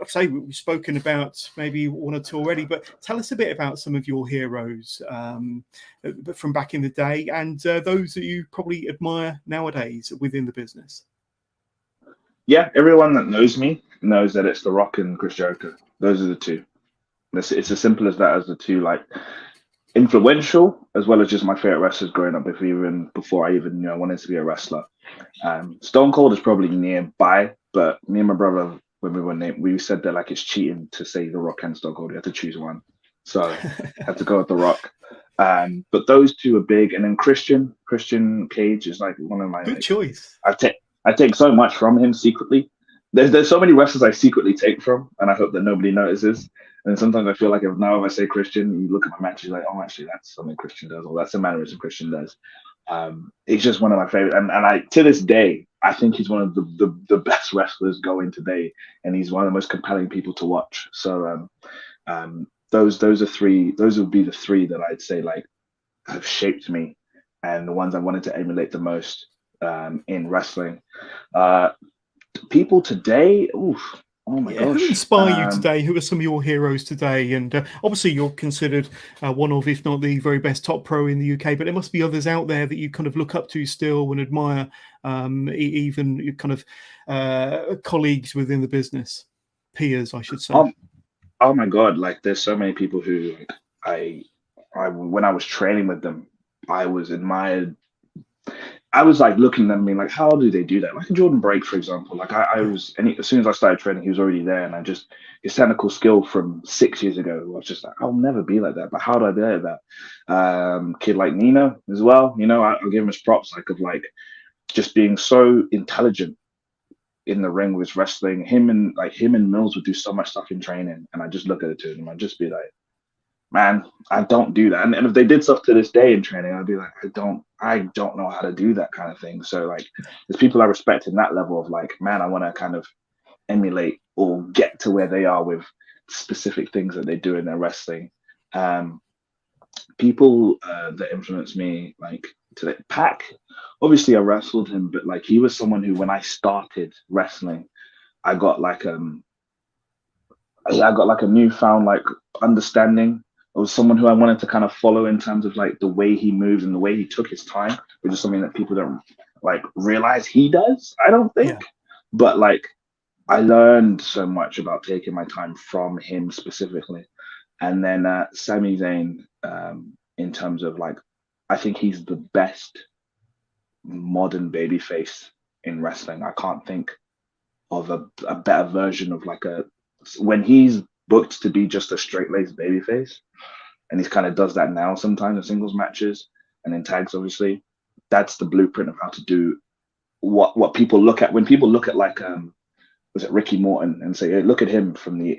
say we've spoken about maybe one or two already, but tell us a bit about some of your heroes from back in the day, and those that you probably admire nowadays within the business. Yeah, everyone that knows me knows that it's The Rock and Chris Jericho. Those are the two. It's as simple as that, as the two, like, influential as well as just my favorite wrestlers growing up. Before I even wanted to be a wrestler. Stone Cold is probably nearby, but me and my brother, when we were named, we said that like it's cheating to say The Rock and Stone Cold. You have to choose one, so I had to go with The Rock. But those two are big, and then Christian Cage is like one of my good choice. I take so much from him secretly. There's so many wrestlers I secretly take from, and I hope that nobody notices. And sometimes I feel like if I say Christian, you look at my matches like, oh, actually, that's something Christian does, or that's a mannerism Christian does. He's just one of my favorite, and I to this day I think he's one of the best wrestlers going today, and he's one of the most compelling people to watch. So those are three. Those would be the three that I'd say like have shaped me, and the ones I wanted to emulate the most in wrestling. People today, oof. Oh my gosh. Who inspire you today? Who are some of your heroes today? And obviously you're considered one of, if not the very best top pro in the UK, but there must be others out there that you kind of look up to still and admire, even your kind of colleagues within the business, peers, I should say. Oh my God. Like there's so many people who I when I was training with them, I was admired. I was like looking at them being like, how do they do that? Like Jordan Brake, for example. Like as soon as I started training, he was already there, and his technical skill from 6 years ago, I was just like, I'll never be like that. But how do I be like that? Kid like Nino as well. I'll give him his props, like of like just being so intelligent in the ring with wrestling. Him and Mills would do so much stuff in training, and I just look at the two of them. I'd just be like, man, I don't do that. And if they did stuff to this day in training, I'd be like, I don't know how to do that kind of thing. So like there's people I respect in that level of like, man, I want to kind of emulate or get to where they are with specific things that they do in their wrestling. People that influence me, like today, Pac, obviously I wrestled him, but like he was someone who, when I started wrestling, I got like a newfound like understanding. It was someone who I wanted to kind of follow in terms of like the way he moves and the way he took his time, which is something that people don't like realize he does, I don't think. Yeah. But like I learned so much about taking my time from him specifically. And then Sami Zayn, in terms of like, I think he's the best modern babyface in wrestling. I can't think of a better version of like when he's booked to be just a straight-laced babyface, and he kind of does that now sometimes in singles matches and in tags, obviously. that's the blueprint of how to do what people look at when people look at like was it Ricky Morton and say, hey, look at him from the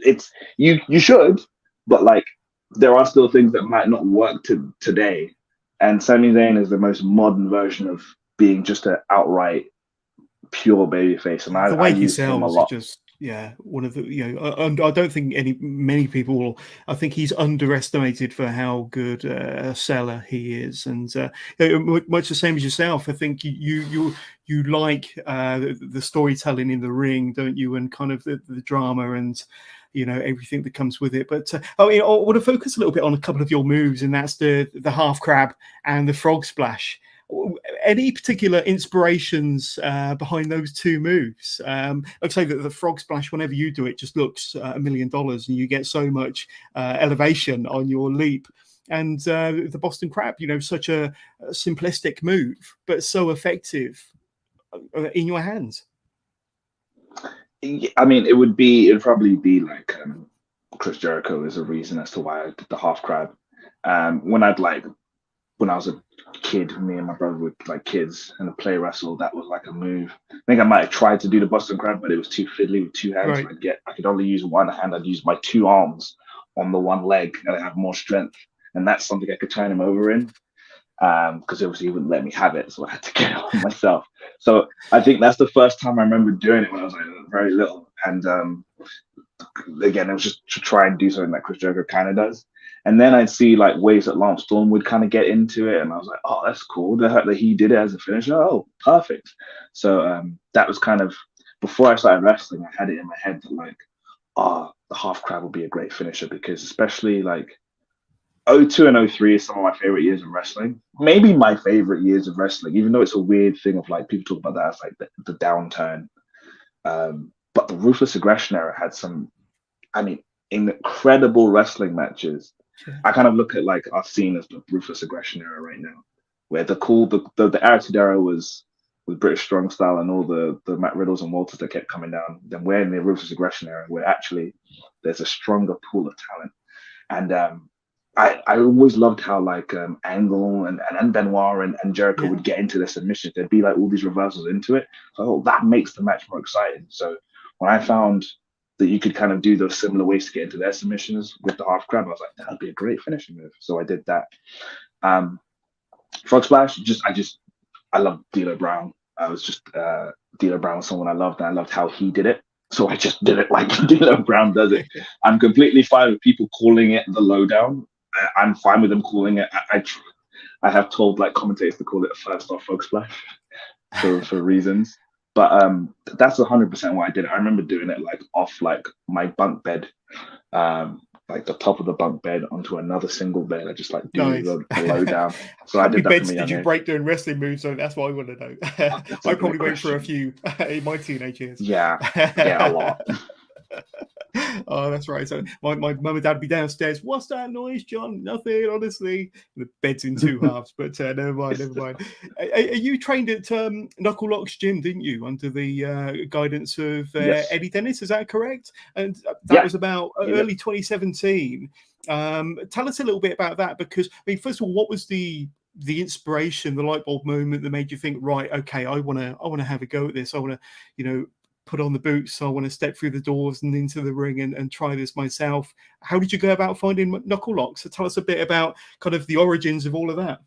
it's you should, but like there are still things that might not work today. And Sami Zayn is the most modern version of being just an outright pure babyface, and I use him a lot. Just one of the I don't think many people. I think he's underestimated for how good a seller he is, and much the same as yourself. I think you like the storytelling in the ring, don't you? And kind of the drama and everything that comes with it. But I want to focus a little bit on a couple of your moves, and that's the half crab and the frog splash. Any particular inspirations behind those two moves? I'd say that the frog splash, whenever you do it, just looks $1 million, and you get so much elevation on your leap. And the Boston Crab, such a simplistic move, but so effective in your hands. I mean, it'd probably be like Chris Jericho is a reason as to why I did the half crab. When I was a kid, me and my brother were like kids and play wrestle. That was like a move. I think I might have tried to do the Boston Crab, but it was too fiddly with two hands. Right. So I could only use one hand. I'd use my two arms on the one leg, and I have more strength. And that's something I could turn him over in, because obviously he wouldn't let me have it, so I had to get it on myself. So I think that's the first time I remember doing it when I was like very little. And again, it was just to try and do something that Chris Jericho kind of does. And then I'd see like ways that Lance Storm would kind of get into it, and I was like, oh, that's cool. The fact that he did it as a finisher, oh, perfect. So that was kind of, before I started wrestling, I had it in my head that like, the half crab will be a great finisher, because especially like 02 and 03 is some of my favorite years of wrestling. Maybe my favorite years of wrestling, even though it's a weird thing of like people talk about that as like the downturn. But the Ruthless Aggression era had some, incredible wrestling matches. I kind of look at like our scene as the Ruthless Aggression era right now, where the Attitude Era was with British Strong Style and all the Matt Riddles and Walters that kept coming down. Then we're in the Ruthless Aggression era, where actually there's a stronger pool of talent. And I always loved how like Angle and Benoit and Jericho would get into their submissions. There'd be like all these reversals into it. So that makes the match more exciting. So when I found that you could kind of do those similar ways to get into their submissions with the half crab, I was like, that would be a great finishing move. So I did that. Frog splash, I love D'Lo Brown. I was just D'Lo Brown was someone I loved, and I loved how he did it. So I just did it like D'Lo Brown does it. I'm completely fine with people calling it the lowdown. I'm fine with them calling it. I have told like commentators to call it a first off frog splash for reasons. But that's 100% why I did it. I remember doing it like off like my bunk bed, like the top of the bunk bed onto another single bed. I just like do the low down. So How I did that. How many beds did you break doing wrestling moves? So that's what I want to know. I probably went for a few in my teenage years. Yeah, a lot. Oh, that's right. So my mum and dad would be downstairs. What's that noise, John? Nothing, honestly. The bed's in two halves, but never mind. Are you trained at Knuckle-Locks gym, didn't you, under the guidance of Eddie Dennis? Is that correct? And that was about early 2017. Tell us a little bit about that, because first of all, what was the inspiration, the light bulb moment that made you think, right, okay, I want to have a go at this. I want to, put on the boots. I want to step through the doors and into the ring and try this myself. How did you go about finding Knuckle-Locks? So tell us a bit about kind of the origins of all of that.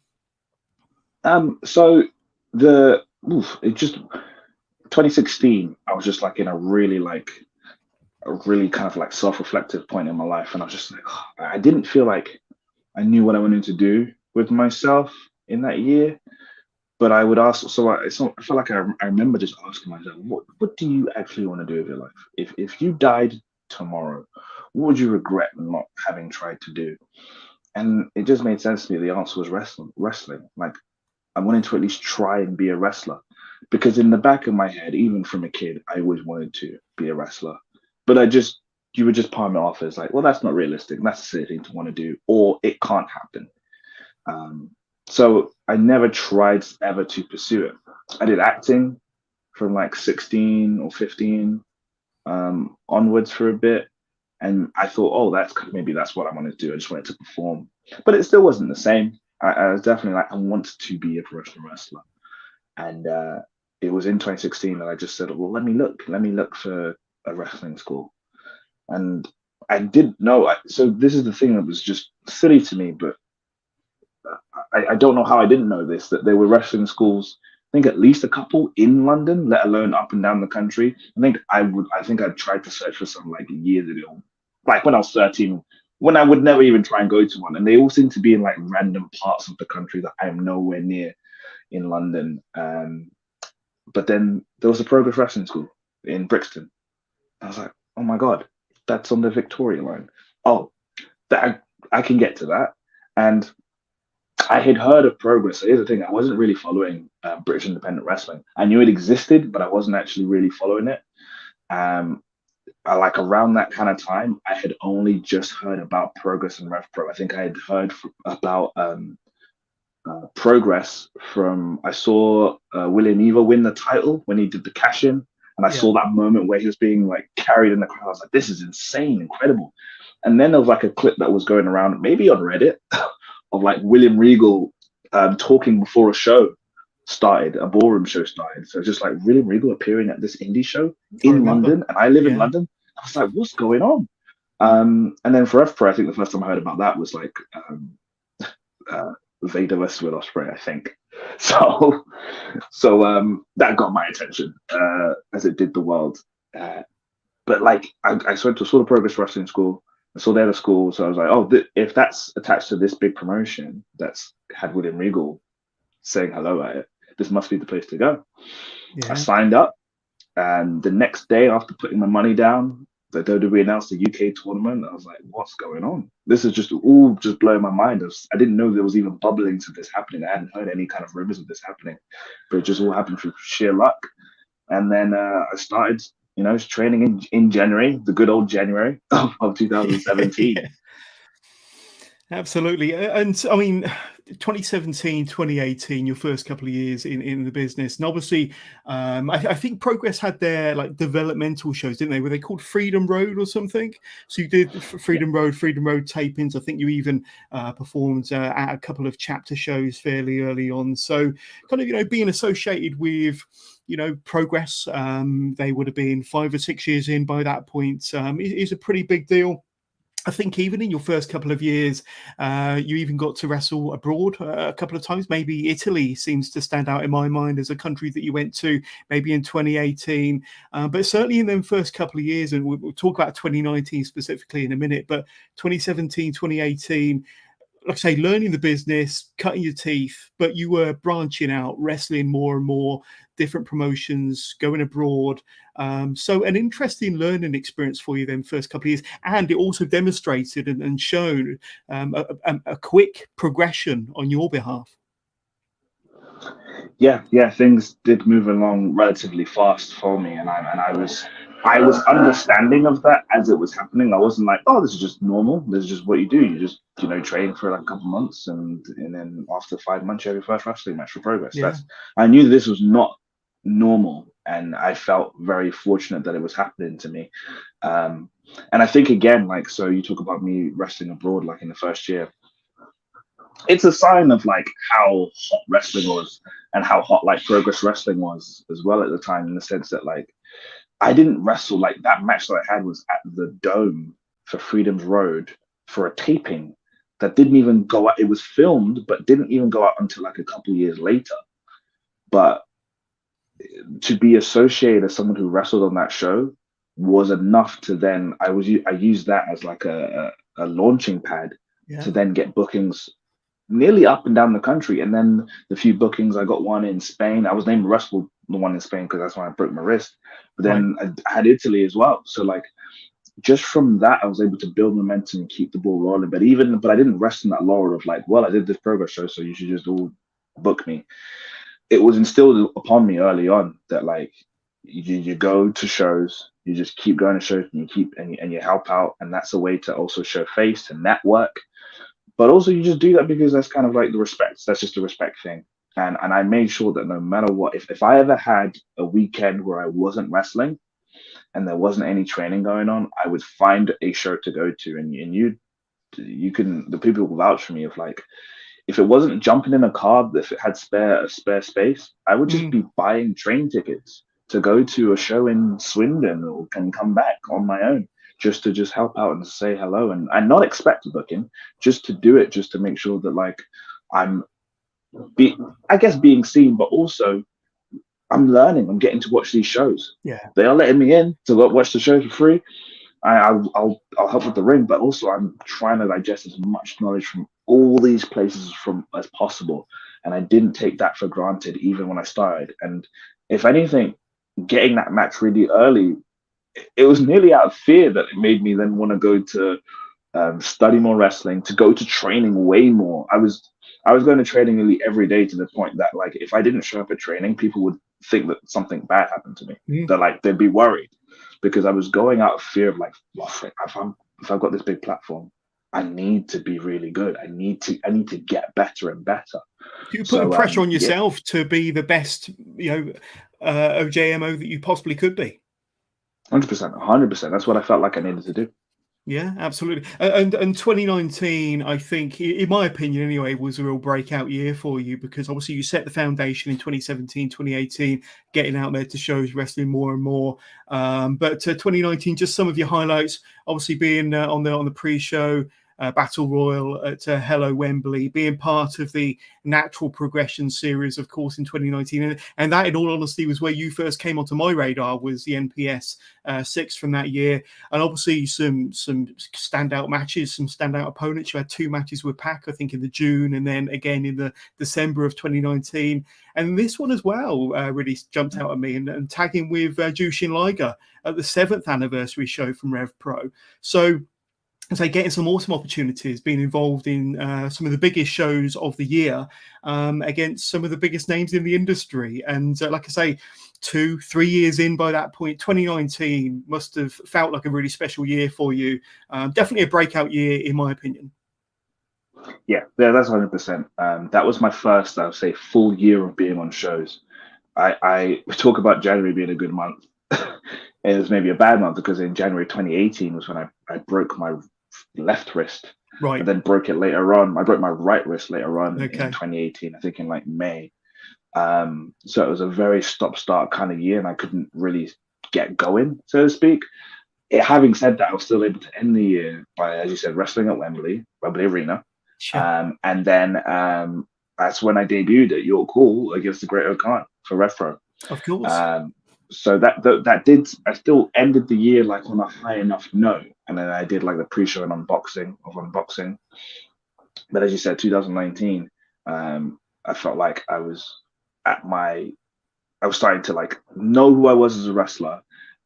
So it just 2016, I was just like in a really kind of like self-reflective point in my life. And I was just like, I didn't feel like I knew what I wanted to do with myself in that year. But I would ask, so I felt like I remember just asking myself, what do you actually want to do with your life? If you died tomorrow, what would you regret not having tried to do? And it just made sense to me. The answer was wrestling. Like, I wanted to at least try and be a wrestler, because in the back of my head, even from a kid, I always wanted to be a wrestler. But you would just palm it off as like, well, that's not realistic. That's a silly thing to want to do, or it can't happen. So I never tried ever to pursue it. I did acting from like 16 or 15 onwards for a bit. And I thought, maybe that's what I wanted to do. I just wanted to perform. But it still wasn't the same. I was definitely like, I want to be a professional wrestler. And it was in 2016 that I just said, well, let me look for a wrestling school. And I didn't know. So this is the thing that was just silly to me, but I don't know how I didn't know this, that there were wrestling schools, I think at least a couple in London, let alone up and down the country. I think I tried to search for some like years ago, like when I was 13, when I would never even try and go to one. And they all seem to be in like random parts of the country that I am nowhere near in London. But then there was a Progress Wrestling School in Brixton. I was like, oh my God, that's on the Victoria line. Oh, that I can get to that. And I had heard of Progress. So here's the thing: I wasn't really following British independent wrestling. I knew it existed, but I wasn't actually really following it. Like around that kind of time, I had only just heard about Progress and RevPro. I think I had heard about Progress from, I saw William Evo win the title when he did the cash in, and I saw that moment where he was being like carried in the crowd. I was like, this is insane, incredible. And then there was like a clip that was going around, maybe on Reddit, of like William Regal talking before a show started, a ballroom show started. So just like William Regal appearing at this indie show in London, and I live in London. I was like, what's going on? And then for RevPro, I think the first time I heard about that was like Vader versus Will Ospreay, I think. So that got my attention, as it did the world. But like I saw the Progress Wrestling School. I saw they had a school, so I was like, oh, if that's attached to this big promotion that's had William Regal saying hello at it, this must be the place to go. I signed up, and the next day after putting my money down, the WWE announced the UK tournament. I was like, what's going on? This is just all blowing my mind. I didn't know there was even bubbling to this happening. I hadn't heard any kind of rumors of this happening, but it just all happened through sheer luck. And then I started, training in January, the good old January of 2017. Absolutely. And I mean, 2017, 2018, your first couple of years in the business. And obviously, I think Progress had their like developmental shows, didn't they? Were they called Freedom Road or something? So you did Freedom Road tapings. I think you even performed at a couple of chapter shows fairly early on. So kind of, being associated with, Progress, they would have been 5 or 6 years in by that point, is a pretty big deal. I think even in your first couple of years, you even got to wrestle abroad a couple of times. Maybe Italy seems to stand out in my mind as a country that you went to, maybe in 2018. But certainly in them first couple of years, and we'll talk about 2019 specifically in a minute, but 2017, 2018, like I say, learning the business, cutting your teeth, but you were branching out, wrestling more and more, different promotions, going abroad. So an interesting learning experience for you then first couple of years. And it also demonstrated and shown a quick progression on your behalf. Yeah, things did move along relatively fast for me, and I was understanding of that as it was happening. I wasn't like, oh, this is just normal. This is just what you do. You just train for like a couple months, and then after 5 months, you have your first wrestling match for Progress. I knew this was not normal, and I felt very fortunate that it was happening to me. And I think again, like, so you talk about me wrestling abroad, like in the first year. It's a sign of like how hot wrestling was and how hot like Progress Wrestling was as well at the time, in the sense that like I didn't wrestle, like that match that I had was at the Dome for Freedom's Road for a taping that didn't even go out. It was filmed, but didn't even go out until like a couple years later. But to be associated as someone who wrestled on that show was enough to then I used that as like a launching pad to then get bookings nearly up and down the country. And then the Few bookings, I got one in Spain. I was named wrestle the one in Spain because that's when I broke my wrist. But then I had Italy as well. So like just from that, I was able to build momentum and keep the ball rolling. But I didn't rest in that laurel of like, well, I did this Progress show, so you should just all book me. It was instilled upon me early on that like you go to shows, you just keep going to shows, and you help out, and that's a way to also show face and network. But also you just do that because that's kind of like the respect. That's just a respect thing. And I made sure that no matter what, if I ever had a weekend where I wasn't wrestling and there wasn't any training going on, I would find a show to go to. And you can, the people will vouch for me of like, if it wasn't jumping in a car, if it had spare space, I would just be buying train tickets to go to a show in Swindon or can come back on my own, just to just help out and say hello and not expect a booking, just to do it, just to make sure that like I'm being seen, but also I'm learning. I'm getting to watch these shows. Yeah, they are letting me in to watch the show for free. I'll help with the ring, but also I'm trying to digest as much knowledge from all these places as possible. And I didn't take that for granted even when I started. And if anything, getting that match really early, it was nearly out of fear that it made me then want to go to study more wrestling, to go to training way more. I was going to training nearly every day, to the point that like if I didn't show up at training, people would think that something bad happened to me. They'd be worried, because I was going out of fear of like, well, if I've got this big platform, I need to be really good. I need to get better and better. You're putting pressure on yourself to be the best, OJMO that you possibly could be. 100%. That's what I felt like I needed to do. Yeah, absolutely. And 2019, I think, in my opinion anyway, was a real breakout year for you, because obviously you set the foundation in 2017, 2018, getting out there to shows, wrestling more and more. But 2019, just some of your highlights, obviously being on the pre-show Battle Royal at Hello Wembley, being part of the Natural Progression series, of course, in 2019. And that, in all honesty, was where you first came onto my radar, was the NPS 6 from that year. And obviously some standout matches, some standout opponents. You had 2 matches with Pac, I think, in the June, and then again in the December of 2019. And this one as well really jumped out at me, and tagging with Jushin Liger at the 7th anniversary show from RevPro. So, getting some awesome opportunities, being involved in some of the biggest shows of the year against some of the biggest names in the industry. And like I say, 2-3 years in by that point, 2019 must have felt like a really special year for you. Definitely a breakout year, in my opinion. Yeah, that's 100%. That was my first, I would say, full year of being on shows. We talk about January being a good month. It was maybe a bad month, because in January 2018 was when I broke my left wrist, right, and then broke it later on. I broke my right wrist later on in 2018, I think in like May. So it was a very stop-start kind of year, and I couldn't really get going, so to speak. Having said that, I was still able to end the year by, as you said, wrestling at Wembley Arena. Sure. And then that's when I debuted at York Hall against the Great O'Khan for RevPro. Of course. So that did, I still ended the year like on a high enough note, and then I did like the pre-show and unboxing. But as you said, 2019, I felt like I was starting to like know who I was as a wrestler,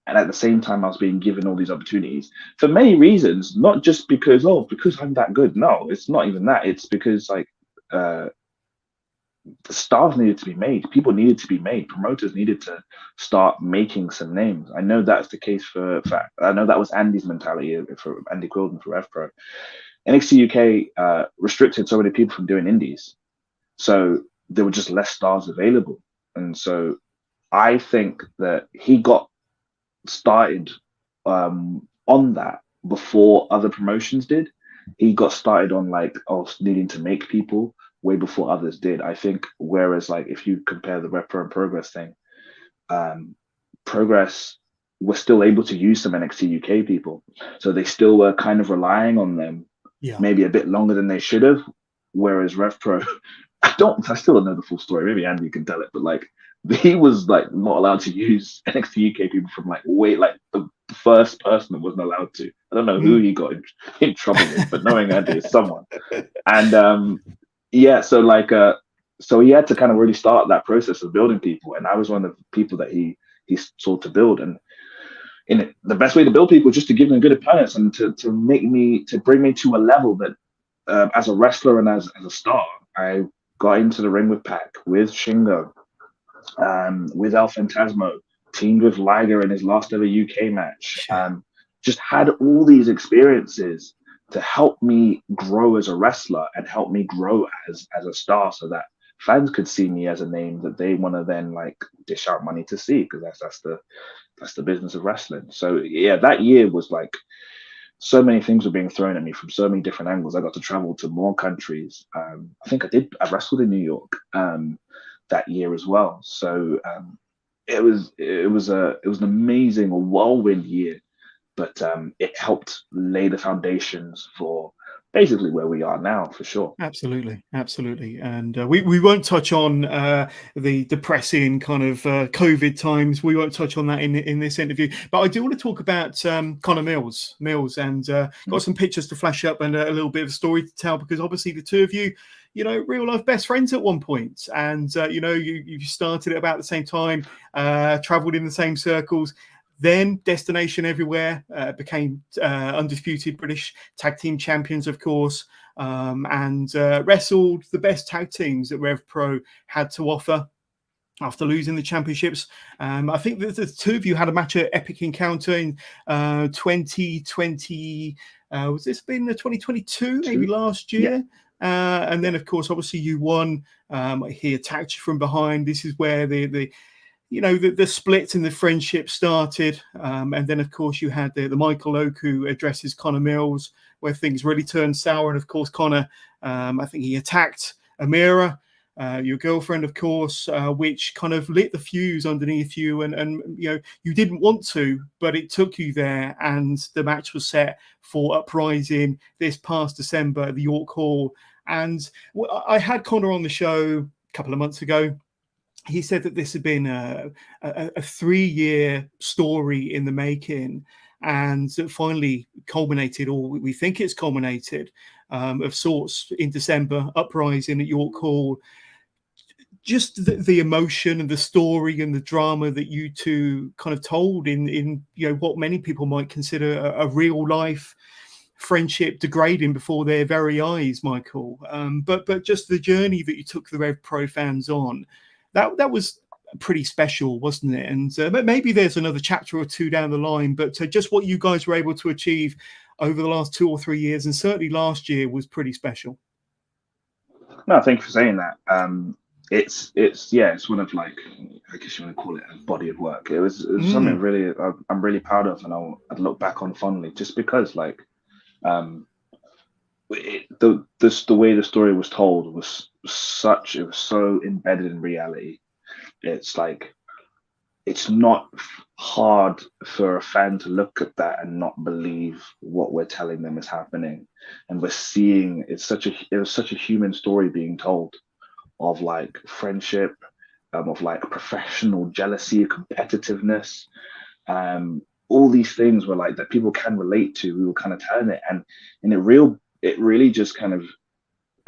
and at the same time I was being given all these opportunities for many reasons, not just because I'm that good. No, it's not even that. It's because like the stars needed to be made. People needed to be made. Promoters needed to start making some names. I know that's the case I know that was Andy's mentality for Andy Quilden for RevPro. NXT UK restricted so many people from doing indies, so there were just less stars available. And so I think that he got started on that before other promotions did. He got started on like needing to make people way before others did, I think. Whereas like if you compare the RevPro and Progress thing, Progress was still able to use some NXT UK people, so they still were kind of relying on them maybe a bit longer than they should have. Whereas RevPro, I still don't know the full story. Maybe Andy can tell it, but like he was like not allowed to use NXT UK people from like the first person that wasn't allowed to. I don't know who he got in trouble with, but knowing Andy is someone. And so he had to kind of really start that process of building people, and I was one of the people that he sought to build. And the best way to build people is just to give them good opponents, and to bring me to a level that as a wrestler and as a star, I got into the ring with Pac, with Shingo, with El Fantasmo, teamed with Liger in his last ever UK match. Just had all these experiences to help me grow as a wrestler and help me grow as a star, so that fans could see me as a name that they want to then like dish out money to see, because that's the business of wrestling. So yeah, that year was like so many things were being thrown at me from so many different angles. I got to travel to more countries. I think I wrestled in New York that year as well. So it was an amazing whirlwind year, but it helped lay the foundations for basically where we are now, for sure. Absolutely, and we won't touch on the depressing kind of COVID times. We won't touch on that in this interview, but I do want to talk about Connor Mills, and got some pictures to flash up and a little bit of a story to tell, because obviously the two of you, real life best friends at one point, and you started at about the same time, traveled in the same circles. Then Destination Everywhere became undisputed British tag team champions, of course, and wrestled the best tag teams that RevPro had to offer after losing the championships. I think that the two of you had a match at Epic Encounter in 2020. Was this been the 2022, maybe last year? Yeah. And then, of course, obviously you won. He attacked you from behind. This is where the splits and the friendship started. And then, of course, you had the Michael Oku addresses Connor Mills, where things really turned sour. And, of course, Connor, I think he attacked Amira, your girlfriend, of course, which kind of lit the fuse underneath you. And you didn't want to, but it took you there. And the match was set for Uprising this past December at the York Hall. And I had Connor on the show a couple of months ago. He said that this had been a 3-year story in the making, and that finally culminated, or we think it's culminated, of sorts in December, Uprising at York Hall. Just the emotion and the story and the drama that you two kind of told in what many people might consider a real life friendship degrading before their very eyes, Michael. But just the journey that you took the RevPro fans on. That was pretty special, wasn't it? And maybe there's another chapter or two down the line, but just what you guys were able to achieve over the last 2 or 3 years, and certainly last year, was pretty special. No, thank you for saying that. It's one of, like, I guess you want to call it a body of work. It was something really I'm really proud of, and I'd look back on fondly, just because, like, the way the story was told was so embedded in reality. It's like, it's not hard for a fan to look at that and not believe what we're telling them is happening. And we're seeing it was such a human story being told, of like friendship, of like professional jealousy, competitiveness, all these things were like that people can relate to. We were kind of telling it, and it really just kind of,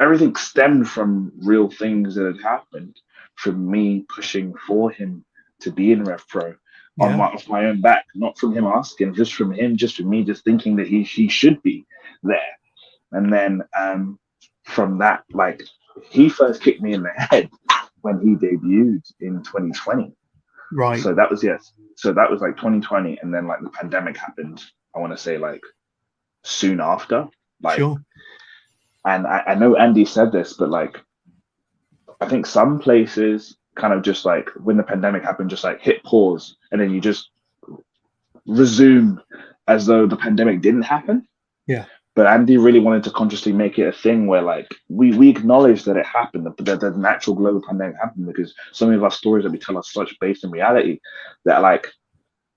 everything stemmed from real things that had happened, from me pushing for him to be in RevPro off my own back, not from him asking, just from me just thinking that he should be there. And then from that, like, he first kicked me in the head when he debuted in 2020. Right. So that was like 2020, and then like the pandemic happened, I want to say like soon after. Like, sure. And I know Andy said this, but like, I think some places kind of just like, when the pandemic happened, just like hit pause, and then you just resume as though the pandemic didn't happen. Yeah. But Andy really wanted to consciously make it a thing where, like, we acknowledge that it happened, that the natural global pandemic happened, because some of our stories that we tell are such based in reality that, like,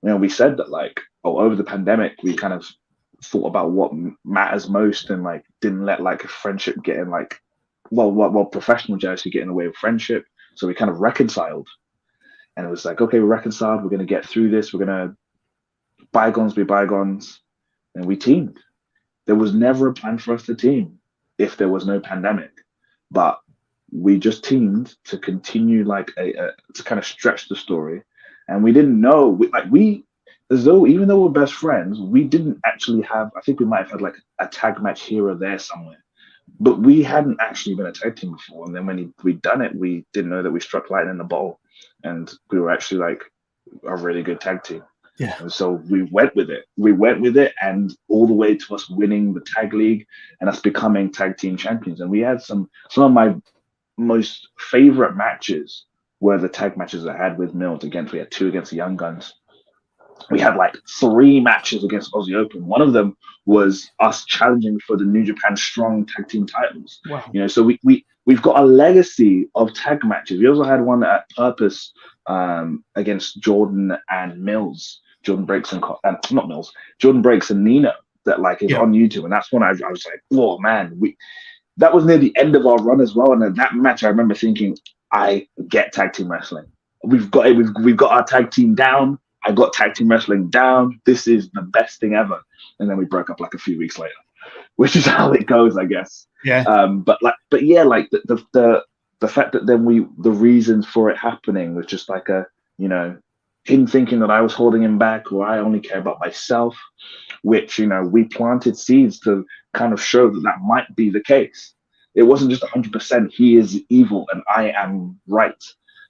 we said that, like, over the pandemic, we kind of thought about what matters most, and like didn't let like a friendship get in, like, well, professional jealousy get in the way of friendship. So we kind of reconciled, and it was like, okay, we're reconciled. We're going to get through this. We're going to bygones be bygones, and we teamed. There was never a plan for us to team if there was no pandemic, but we just teamed to continue, like, to kind of stretch the story. And we didn't know, as though, even though we're best friends, we didn't actually have, I think we might have had like a tag match here or there somewhere, but we hadn't actually been a tag team before. And then when we'd done it, we didn't know that we struck lightning in the bottle, and we were actually like a really good tag team. Yeah. And so we went with it, and all the way to us winning the tag league and us becoming tag team champions. And we had some of my most favorite matches were the tag matches I had with Mills. We had 2 against the Young Guns. we had like 3 matches against Aussie Open. One of them was us challenging for the New Japan Strong tag team titles. Wow. You know, so we've got a legacy of tag matches. We also had one at Purpose against Jordan and Mills. Jordan Breaks and not Mills. Jordan Breaks and Nino that like is on YouTube, and that's when I was like, oh man, that was near the end of our run as well. And at that match, I remember thinking, I get tag team wrestling. We've got it. We've got our tag team down. I got tag team wrestling down. This is the best thing ever. And then we broke up like a few weeks later, which is how it goes, I guess. Yeah. But yeah, like the fact that then the reasons for it happening was just like him thinking that I was holding him back, or I only care about myself, which, we planted seeds to kind of show that might be the case. It wasn't just 100% he is evil and I am right.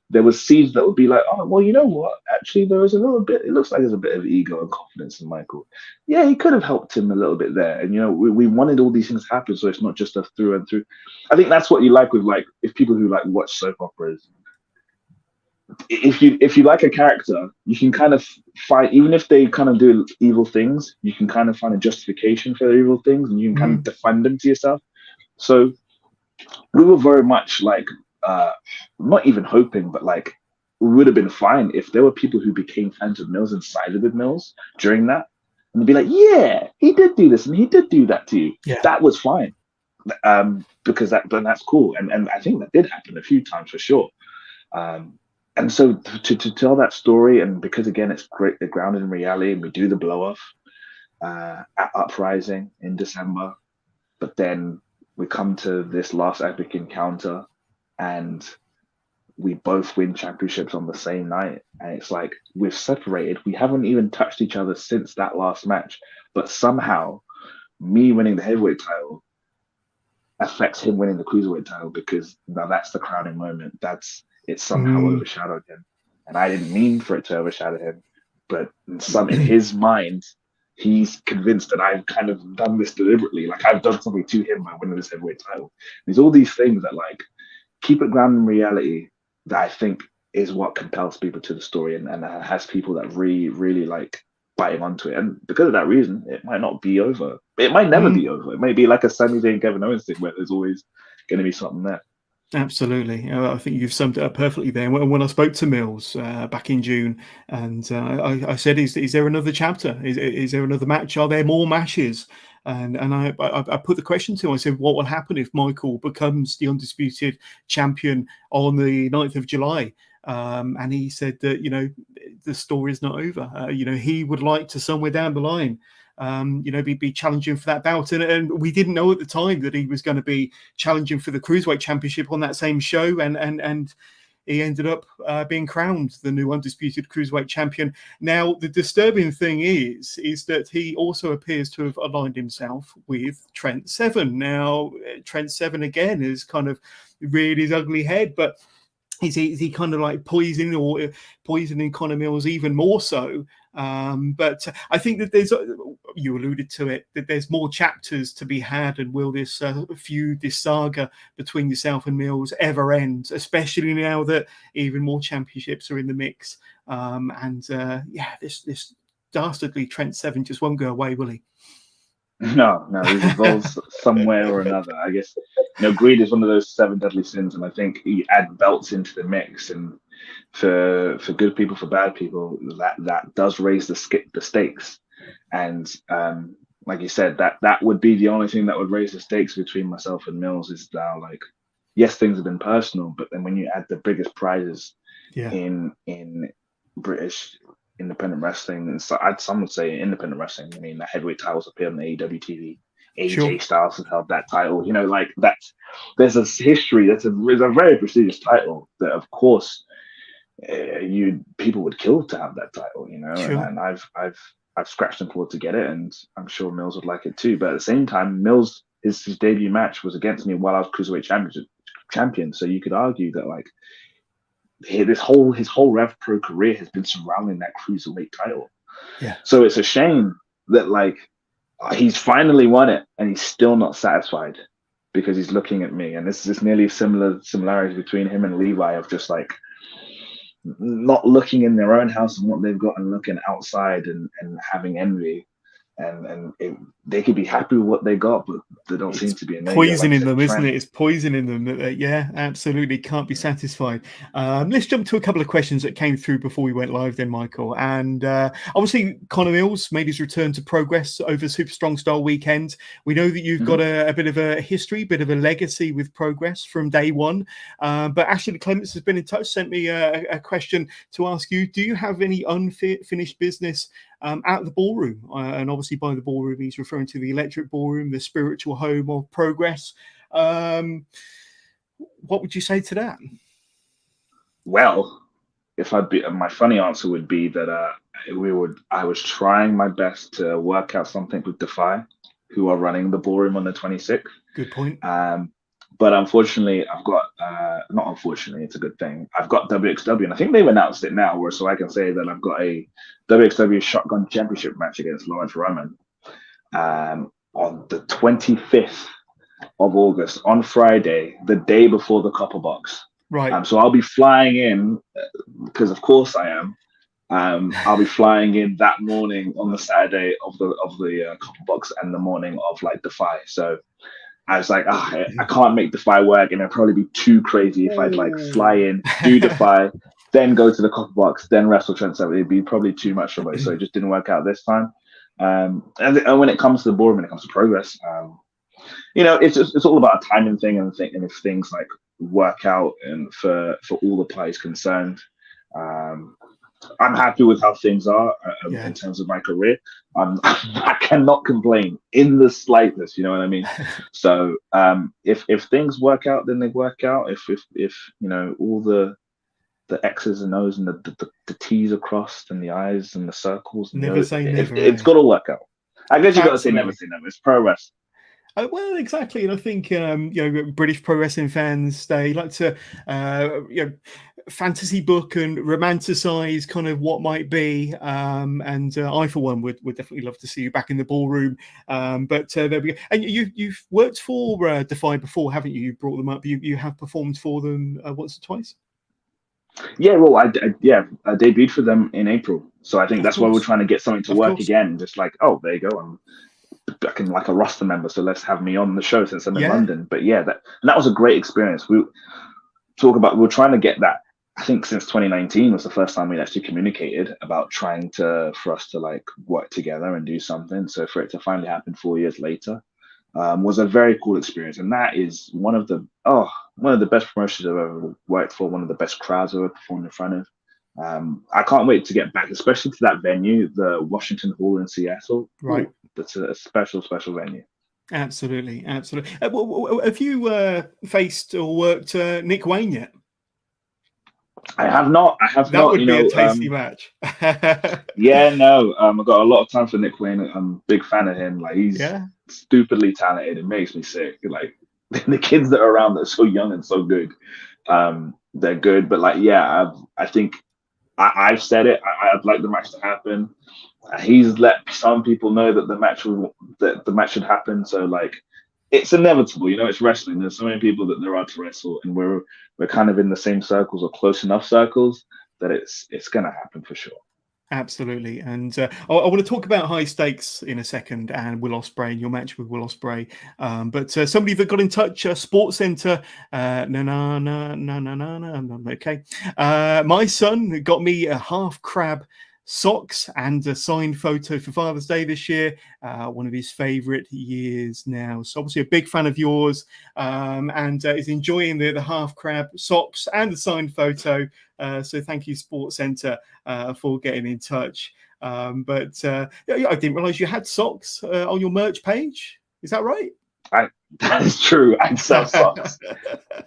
There was seeds that would be like, oh, well, you know what? Actually, there is a little bit, it looks like there's a bit of ego and confidence in Michael. Yeah, he could have helped him a little bit there. And, we wanted all these things to happen, so it's not just a through and through. I think that's what you like with, like, if people who, like, watch soap operas. If you like a character, you can kind of find, even if they kind of do evil things, you can kind of find a justification for their evil things, and you can kind of defend them to yourself. So we were very much like, not even hoping, but like we would have been fine if there were people who became fans of Mills and sided with Mills during that, and they'd be like, yeah, he did do this and he did do that to you. Yeah. That was fine, because that's cool, and I think that did happen a few times for sure. And so to tell that story, and because again it's great, they're grounded in reality, and we do the blow off at Uprising in December, but then we come to this last epic encounter, and we both win championships on the same night. And it's like, we've separated. We haven't even touched each other since that last match. But somehow, me winning the heavyweight title affects him winning the cruiserweight title, because now that's the crowning moment. It's somehow overshadowed him. And I didn't mean for it to overshadow him. But in his mind, he's convinced that I've kind of done this deliberately. Like, I've done something to him by winning this heavyweight title. There's all these things that, like, keep it grounded in reality, that I think is what compels people to the story, and has people that really, really like biting onto it. And because of that reason, it might not be over. It might never be over. It may be like a Sami Zayn Kevin Owens thing, where there's always going to be something there. Absolutely. I think you've summed it up perfectly there. When I spoke to Mills back in June, and I said, is there another chapter? Is there another match? Are there more matches? And I put the question to him. I said, what will happen if Michael becomes the undisputed champion on the 9th of July? And he said that, the story is not over. He would like to, somewhere down the line, be challenging for that bout. And we didn't know at the time that he was going to be challenging for the Cruiserweight Championship on that same show. And he ended up being crowned the new undisputed Cruiserweight champion. Now, the disturbing thing is that he also appears to have aligned himself with Trent Severn. Now, Trent Severn, again, has kind of reared his ugly head, but is he kind of like poisoning Conor Mills even more so? But I think that you alluded to it, that there's more chapters to be had, and will this feud, this saga between yourself and Mills ever end, especially now that even more championships are in the mix? This dastardly Trent Severn just won't go away, will he? No, he's involved somewhere or another. I guess, greed is one of those 7 deadly sins, and I think you add belts into the mix, and for good people, for bad people, that does raise the stakes. And like you said, that would be the only thing that would raise the stakes between myself and Mills, is now, like, yes, things have been personal, but then when you add the biggest prizes in British independent wrestling, and so some would say independent wrestling, I mean, the heavyweight titles appear on the AEW TV. AJ Styles has held that title. Like that. There's a history. It's a very prestigious title that, of course, people would kill to have that title. And I've scratched and clawed to get it, and I'm sure Mills would like it too. But at the same time, Mills, his debut match was against me while I was Cruiserweight champion. So you could argue that, like, his whole RevPro career has been surrounding that Cruiserweight title. Yeah. So it's a shame that, like, he's finally won it and he's still not satisfied, because he's looking at me, and this is nearly similarities between him and Levi, of just like, not looking in their own house and what they've got and looking outside and having envy. They could be happy with what they got, but they don't seem to be. And poisoning them, isn't it? It's poisoning them. Yeah, absolutely. Can't be satisfied. Let's jump to a couple of questions that came through before we went live then, Michael. And obviously, Conor Mills made his return to Progress over Super Strong Style weekend. We know that you've got a bit of a history, bit of a legacy with Progress from day one. But Ashley Clements has been in touch, sent me a question to ask you. Do you have any unfinished business at the ballroom? And obviously by the ballroom, he's referring to the Electric Ballroom, the spiritual home of Progress. What would you say to that? Well, if I'd be, my funny answer would be that I was trying my best to work out something with Defy, who are running the ballroom on the 26th. Good point. But unfortunately, I've got, not unfortunately, it's a good thing. I've got WXW, and I think they've announced it now, so I can say that I've got a WXW Shotgun Championship match against Lawrence Roman on the 25th of August, on Friday, the day before the Copper Box. Right. So I'll be flying in, because of course I am. I'll be flying in that morning on the Saturday of the Copper Box and the morning of like Defy. So I was like, I can't make Defy work, and it'd probably be too crazy if I'd like fly in, do Defy, then go to the Copper Box, then wrestle Trent Severn. It'd be probably too much for me, so it just didn't work out this time. And when it comes to the ballroom, when it comes to Progress, it's all about a timing thing, and if things like work out and for all the parties concerned. I'm happy with how things are in terms of my career. I cannot complain in the slightest, you know what I mean? So if things work out, then they work out. If all the X's and O's and the T's are crossed and the I's and the circles, never say never. It's got to work out. I guess you got to say never say never. It's pro wrestling. Well, exactly, and I think British pro wrestling fans, they like to fantasy book and romanticize kind of what might be, and I for one would definitely love to see you back in the ballroom. But there we go. And you've worked for Defy before, haven't you? You brought them up. You have performed for them once or twice. Yeah, well, I debuted for them in April, so I think that's why we're trying to get something to work again. Just like, oh, there you go. I'm back in like a roster member, so let's have me on the show since I'm in London. But yeah, that was a great experience. We're trying to get that. I think since 2019 was the first time we'd actually communicated about trying for us to like work together and do something. So for it to finally happen 4 years later was a very cool experience, and that is one of the best promotions I've ever worked for. One of the best crowds I've ever performed in front of. I can't wait to get back, especially to that venue, the Washington Hall in Seattle. Right. That's a special venue. Absolutely. Have you faced or worked Nick Wayne yet? I have not. That would be a tasty match. Yeah, no. I've got a lot of time for Nick Wayne. I'm a big fan of him. Like, he's stupidly talented. It makes me sick. Like, the kids that are around that are so young and so good, they're good. But like, I think I've said it. I'd like the match to happen. He's let some people know that the match should happen. So like, it's inevitable, it's wrestling. There's so many people that there are to wrestle, and we're kind of in the same circles or close enough circles that it's gonna happen for sure. Absolutely. And I want to talk about high stakes in a second and Will Ospreay and your match with Will Ospreay. But somebody that got in touch, Sports Center, okay. My son got me a half crab socks and a signed photo for Father's Day this year, one of his favorite years now. So obviously a big fan of yours, and is enjoying the half crab socks and the signed photo. So thank you, Sports Center, for getting in touch. But I didn't realize you had socks on your merch page. Is that right? That is true. I sell socks.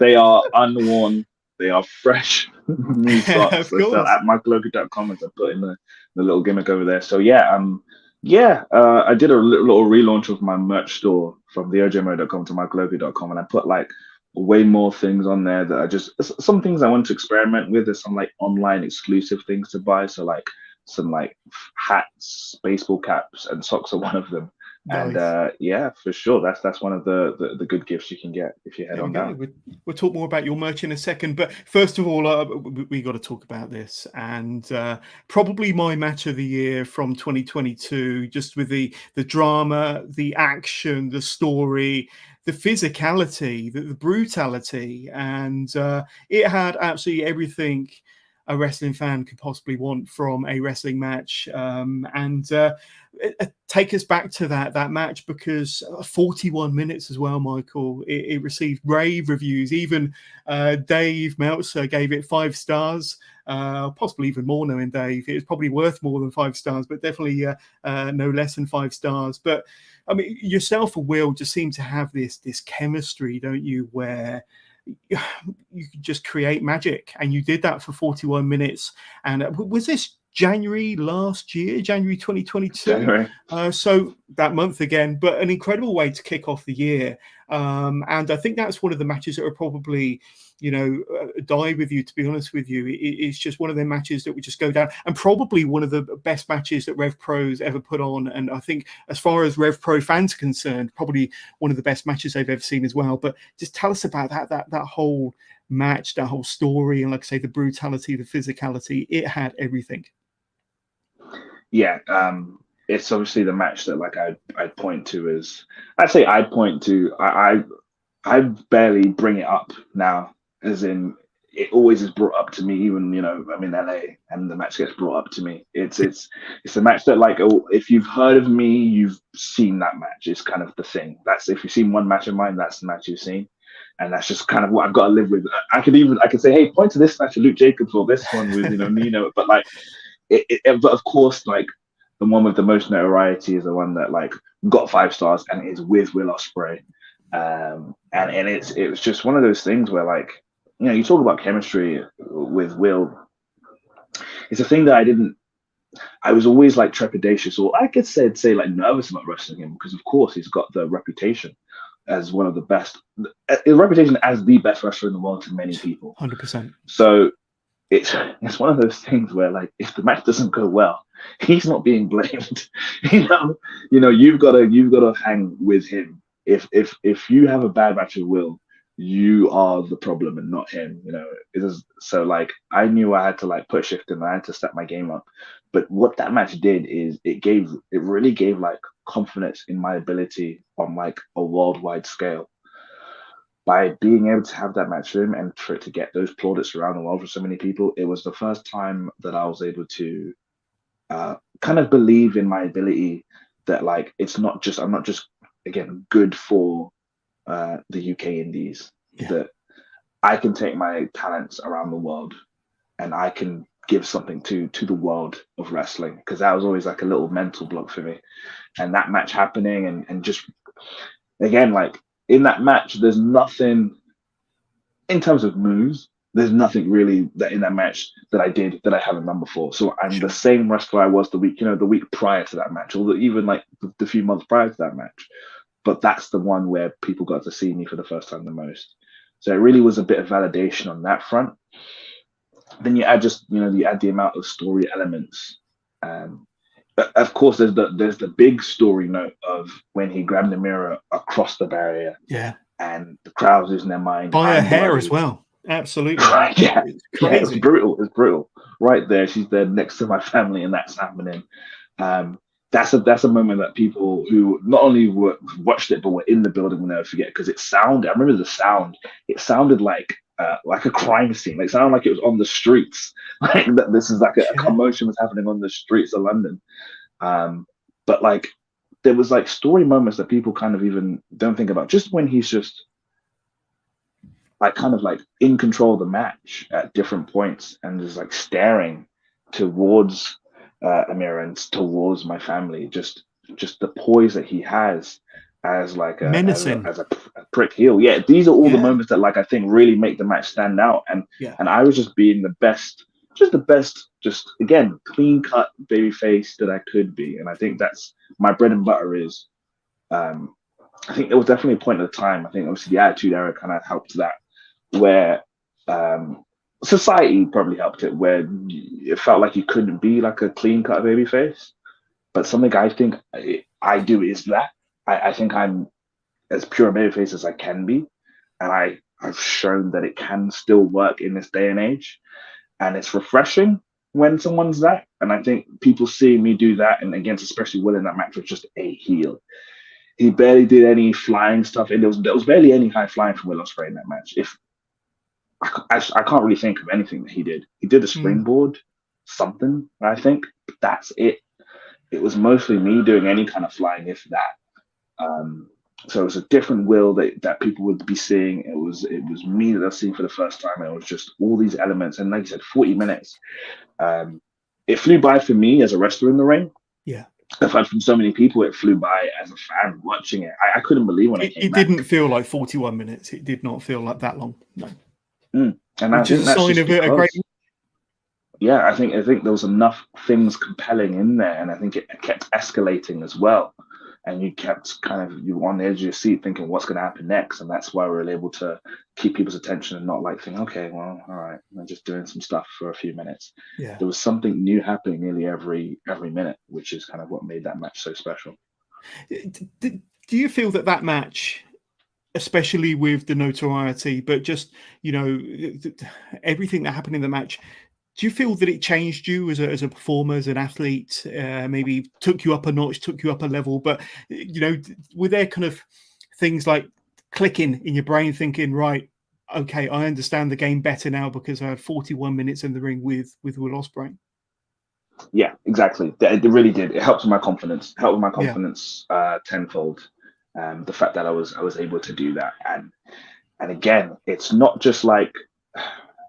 They are unworn. They are fresh new socks. So at mycloaker.com, as I put in the little gimmick over there. So I did a little relaunch of my merch store from the OJMO.com to mycloaker.com, and I put like way more things on there that are just some things I want to experiment with. There's some like online exclusive things to buy. So like some like hats, baseball caps, and socks are one of them. And Nice. yeah, for sure, that's one of the good gifts you can get if you head There we on go. down. We'll talk more about your merch in a second, but first of all, we got to talk about this, and probably my match of the year from 2022, just with the drama, the action, the story, the physicality, the brutality, and it had absolutely everything a wrestling fan could possibly want from a wrestling match, and take us back to that match, because 41 minutes as well, Michael. It received rave reviews. Even Dave Meltzer gave it 5 stars, possibly even more, knowing Dave. It was probably worth more than 5 stars, but definitely no less than 5 stars. But I mean, yourself and Will just seem to have this chemistry, don't you, where you could just create magic, and you did that for 41 minutes. And was this January last year, January 2022? January. So that month again, but an incredible way to kick off the year. And I think that's one of the matches that are probably, die with you, to be honest with you. It's just one of the matches that would just go down, and probably one of the best matches that RevPro's ever put on. And I think as far as RevPro fans are concerned, probably one of the best matches they've ever seen as well. But just tell us about that whole match, that whole story, and like I say, the brutality, the physicality. It had everything. Yeah, it's obviously the match that like I'd point to as I barely bring it up now, as in it always is brought up to me. Even I'm in LA and the match gets brought up to me. It's a match that, like, if you've heard of me, you've seen that match. It's kind of the thing. That's, if you've seen one match of mine, that's the match you've seen. And that's just kind of what I've got to live with. I could say, hey, point to this match of Luke Jacobs, or this one with Nino, but like but of course, like, the one with the most notoriety is the one that like got 5 stars, and is with Will Ospreay. And it was just one of those things where, like, you talk about chemistry with Will. It's a thing that I was always like trepidatious, or I could say like nervous about wrestling him, because of course he's got the reputation as one of the best, a reputation as the best wrestler in the world to many people. 100%. So it's one of those things where, like, if the match doesn't go well, he's not being blamed. You've got to hang with him. If you have a bad match with Will, you are the problem and not him. So like, I knew I had to like put shift in. I had to step my game up. But what that match did is it really gave like confidence in my ability on like a worldwide scale. By being able to have that match with him, and for it to get those plaudits around the world for so many people, it was the first time that I was able to kind of believe in my ability, that like, I'm not just again good for the UK Indies, that I can take my talents around the world and I can give something to the world of wrestling, because that was always like a little mental block for me. And that match happening, and just again, like, in that match, there's nothing in terms of moves. There's nothing really that in that match that I did that I haven't done before. So I'm the same wrestler I was the week prior to that match, or even like the few months prior to that match. But that's the one where people got to see me for the first time the most. So it really was a bit of validation on that front. Then you add the amount of story elements. Of course, there's the big story note of when he grabbed the mirror across the barrier. Yeah. And the crowd's losing their mind. By her hair as well. Absolutely. Yeah. It's crazy. It's brutal. It's brutal. Right there, she's there next to my family, and that's happening. That's a moment that people who not only watched it but were in the building will never forget, because I remember the sound. It sounded like a crime scene. Like, it sounded like it was on the streets. Like, that this is like a commotion was happening on the streets of London. But like, there was like story moments that people kind of even don't think about. Just when he's just like kind of like in control of the match at different points, and just like staring towards Amira and towards my family. Just the poise that he has as like menacing, as a prick heel. Yeah, these are all the moments that like I think really make the match stand out. And I was just being the best, just again, clean cut baby face that I could be. And I think that's my bread and butter is. I think there was definitely a point at the time. I think obviously the Attitude Era kind of helped that, where society probably helped it, where it felt like you couldn't be like a clean cut baby face. But something I think I do is that I think I'm as pure a babyface as I can be, and I've shown that it can still work in this day and age, and it's refreshing when someone's that. And I think people seeing me do that, and against especially Will in that match, was just a heel. He barely did any flying stuff, and there was barely any high flying from Will Ospreay in that match. If I can't really think of anything that he did. He did a springboard, something, I think, but that's it. It was mostly me doing any kind of flying, if that. So it was a different Will that people would be seeing. It was me that I was seeing for the first time, and it was just all these elements. And like you said, 40 minutes. It flew by for me as a wrestler in the ring. Yeah. I've heard from so many people, it flew by as a fan watching it. I couldn't believe when I came back. It didn't feel like 41 minutes. It did not feel like that long. No. And which is a sign of a great. Yeah, I think there was enough things compelling in there, and I think it kept escalating as well. And you kept you were on the edge of your seat thinking what's going to happen next, and that's why we were able to keep people's attention and not like think, okay, well, all right, I'm just doing some stuff for a few minutes. Yeah, there was something new happening nearly every minute, which is kind of what made that match so special. Do you feel that match, especially with the notoriety, but just everything that happened in the match, do you feel that it changed you as a performer, as an athlete? Maybe took you up a notch, took you up a level, but were there kind of things like clicking in your brain, thinking, right, okay, I understand the game better now because I had 41 minutes in the ring with Will Ospreay? Yeah, exactly. It really did. It helped with my confidence. Tenfold. The fact that I was able to do that, and again, it's not just like.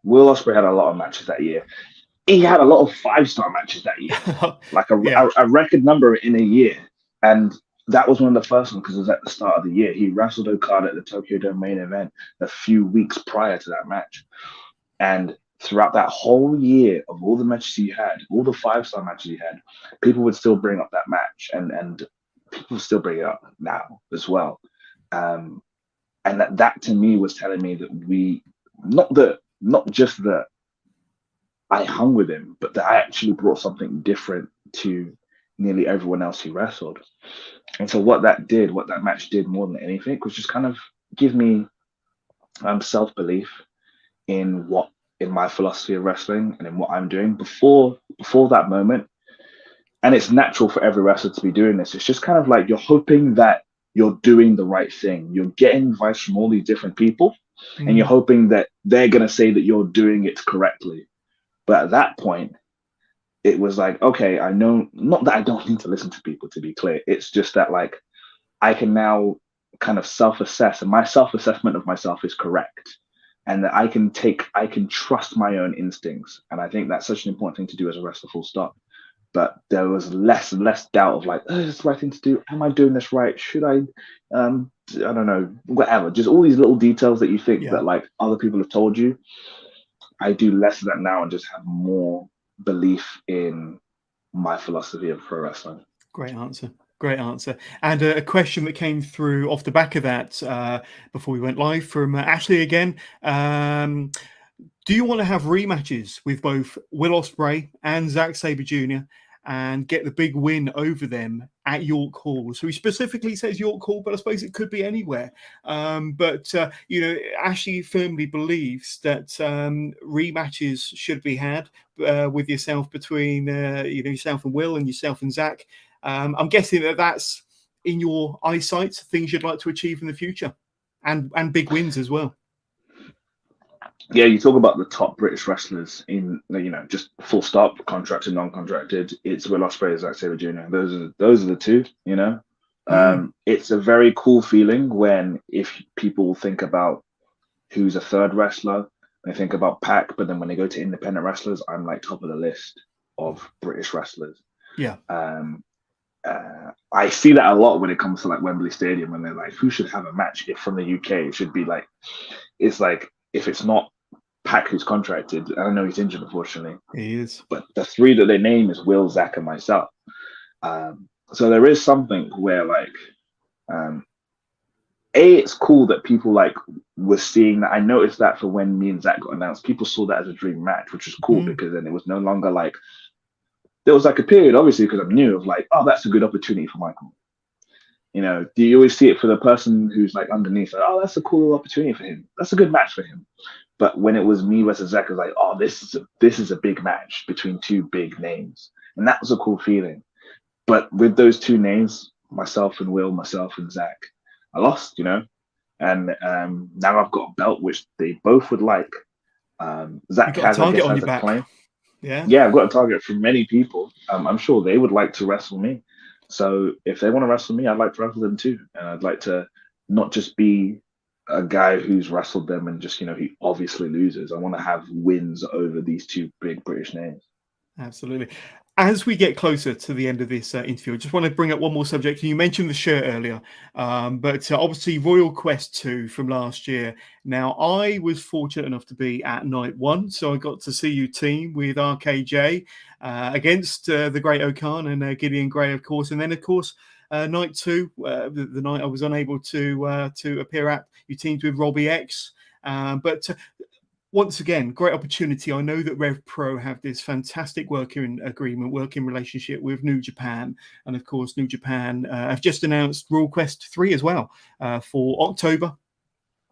Will Ospreay had a lot of matches that year. He had a lot of 5-star matches that year, like a record number in a year. And that was one of the first ones because it was at the start of the year. He wrestled Okada at the Tokyo Dome main event a few weeks prior to that match. And throughout that whole year of all the matches he had, all the 5-star matches he had, people would still bring up that match, and people still bring it up now as well. And that to me was telling me that not just that I hung with him, but that I actually brought something different to nearly everyone else he wrestled. And so what that match did more than anything was just kind of give me self-belief in my philosophy of wrestling and in what I'm doing before that moment. And it's natural for every wrestler to be doing this. It's just kind of like you're hoping that you're doing the right thing. You're getting advice from all these different people, and you're hoping that they're going to say that you're doing it correctly. But at that point, it was like, okay, I know, not that I don't need to listen to people, to be clear. It's just that like I can now kind of self-assess, and my self-assessment of myself is correct. And that I can trust my own instincts. And I think that's such an important thing to do as a wrestler, full stop. But there was less and less doubt of like, oh, is this the right thing to do? Am I doing this right? Should I, I don't know, whatever. Just all these little details that you think that like other people have told you. I do less of that now and just have more belief in my philosophy of pro wrestling. Great answer. And a question that came through off the back of that before we went live from Ashley again. Do you want to have rematches with both Will Ospreay and Zack Sabre Jr. and get the big win over them at York Hall? So he specifically says York Hall, but I suppose it could be anywhere. But Ashley firmly believes that rematches should be had with yourself between yourself and Will and yourself and Zack. I'm guessing that's in your eyesight, things you'd like to achieve in the future, and big wins as well. Yeah, you talk about the top British wrestlers in, just full stop, contracted, non-contracted. It's Will Ospreay and Zack Sabre Jr. Those are the two. It's a very cool feeling when if people think about who's a third wrestler, they think about Pac, but then when they go to independent wrestlers, I'm like top of the list of British wrestlers. Yeah. I see that a lot when it comes to like Wembley Stadium, when they're like, who should have a match? If from the UK, it should be like, it's like if it's not Pac who's contracted, I don't know, he's injured unfortunately. He is. But the three that they name is Will, Zack, and myself. So there is something where like, it's cool that people like were seeing that. I noticed that for when me and Zack got announced, people saw that as a dream match, which was cool because then it was no longer like, there was like a period, obviously, because I'm new, of like, oh, that's a good opportunity for Michael. You know, do you always see it for the person who's like underneath? Like, oh, that's a cool opportunity for him. That's a good match for him. But when it was me versus Zach, it was like, oh, this is a big match between two big names, and that was a cool feeling. But with those two names, myself and Will, myself and Zach, I lost, you know. And now I've got a belt which they both would like. Zach has, I guess, has a claim. Yeah, I've got a target from many people. I'm sure they would like to wrestle me. So if they want to wrestle me, I'd like to wrestle them too. And I'd like to not just be a guy who's wrestled them and just, you know, he obviously loses. I want to have wins over these two big British names. Absolutely. As we get closer to the end of this interview, I just want to bring up one more subject. You mentioned the shirt earlier, but obviously Royal Quest 2 from last year. Now, I was fortunate enough to be at night 1, so I got to see you team with RKJ against the Great O'Khan and Gideon Gray, of course. And then, of course, night 2, the night I was unable to appear at, you teamed with Robbie X. But once again, great opportunity. I know that RevPro have this fantastic working relationship with New Japan. And of course, New Japan have just announced Royal Quest 3 as well for October.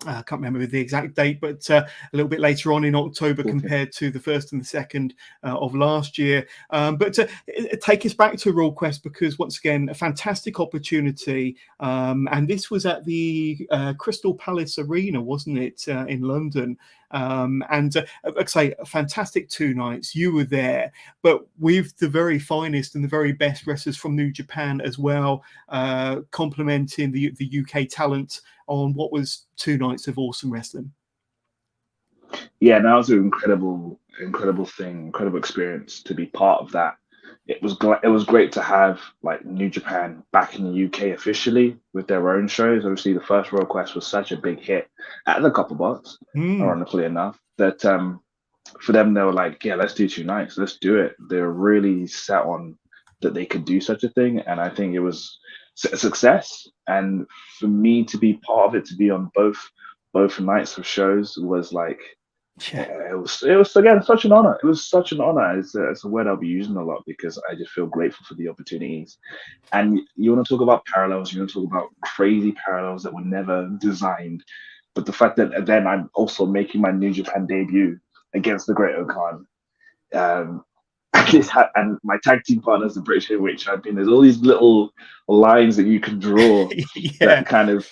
I can't remember the exact date, but a little bit later on in October compared to the 1st and the 2nd of last year. But take us back to Royal Quest, because once again, a fantastic opportunity. And this was at the Crystal Palace Arena, wasn't it, in London? And like I say, a fantastic 2 nights. You were there, but with the very finest and the very best wrestlers from New Japan as well, complementing the UK talent on what was 2 nights of awesome wrestling. Yeah, that was an incredible thing, incredible experience to be part of that. It was great to have like New Japan back in the UK officially with their own shows. Obviously, the first Royal Quest was such a big hit at the Copper Box, ironically enough, that for them, they were like, yeah, let's do 2 nights, let's do it. They're really set on that they could do such a thing, and I think it was a success. And for me to be part of it, to be on both nights of shows, was like, it was again such an honor. It was such an honor. It's a word I'll be using a lot because I just feel grateful for the opportunities. And you want to talk about parallels, you want to talk about crazy parallels that were never designed. But the fact that then I'm also making my New Japan debut against the Great O'Khan, and my tag team partner is the British Heavyweight Champion. There's all these little lines that you can draw that kind of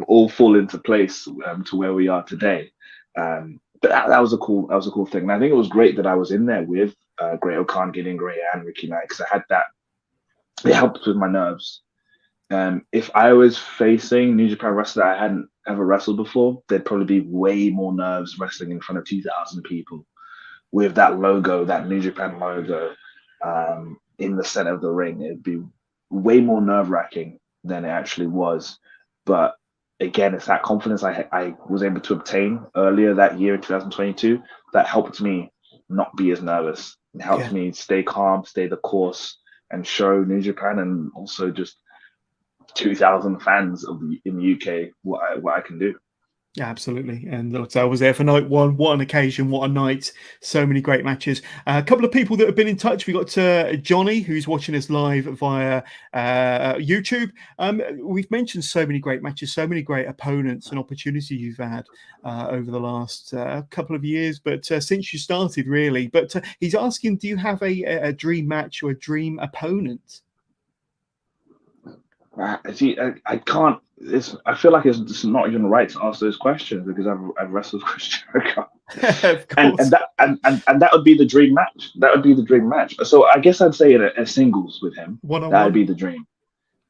all fall into place to where we are today. But that was a cool thing. And I think it was great that I was in there with Great O'Khan, Gideon Gray, and Ricky Knight, because I had that. It helped with my nerves. If I was facing New Japan wrestler I hadn't ever wrestled before, there'd probably be way more nerves wrestling in front of 2,000 people with that logo, that New Japan logo, in the center of the ring. It'd be way more nerve-wracking than it actually was. But again, it's that confidence I was able to obtain earlier that year in 2022 that helped me not be as nervous. It helped me stay calm, stay the course, and show New Japan and also just 2,000 fans in the UK what I can do. Yeah, absolutely. And look, I was there for night 1. What an occasion, what a night. So many great matches. A couple of people that have been in touch. We got Johnny, who's watching us live via YouTube. We've mentioned so many great matches, so many great opponents and opportunities you've had over the last couple of years, but since you started, really. But he's asking, do you have a dream match or a dream opponent? See, I can't. I feel like it's not even right to ask those questions because I've wrestled with Chris Jericho, and that would be the dream match. That would be the dream match. So I guess I'd say a singles with him. That would be the dream.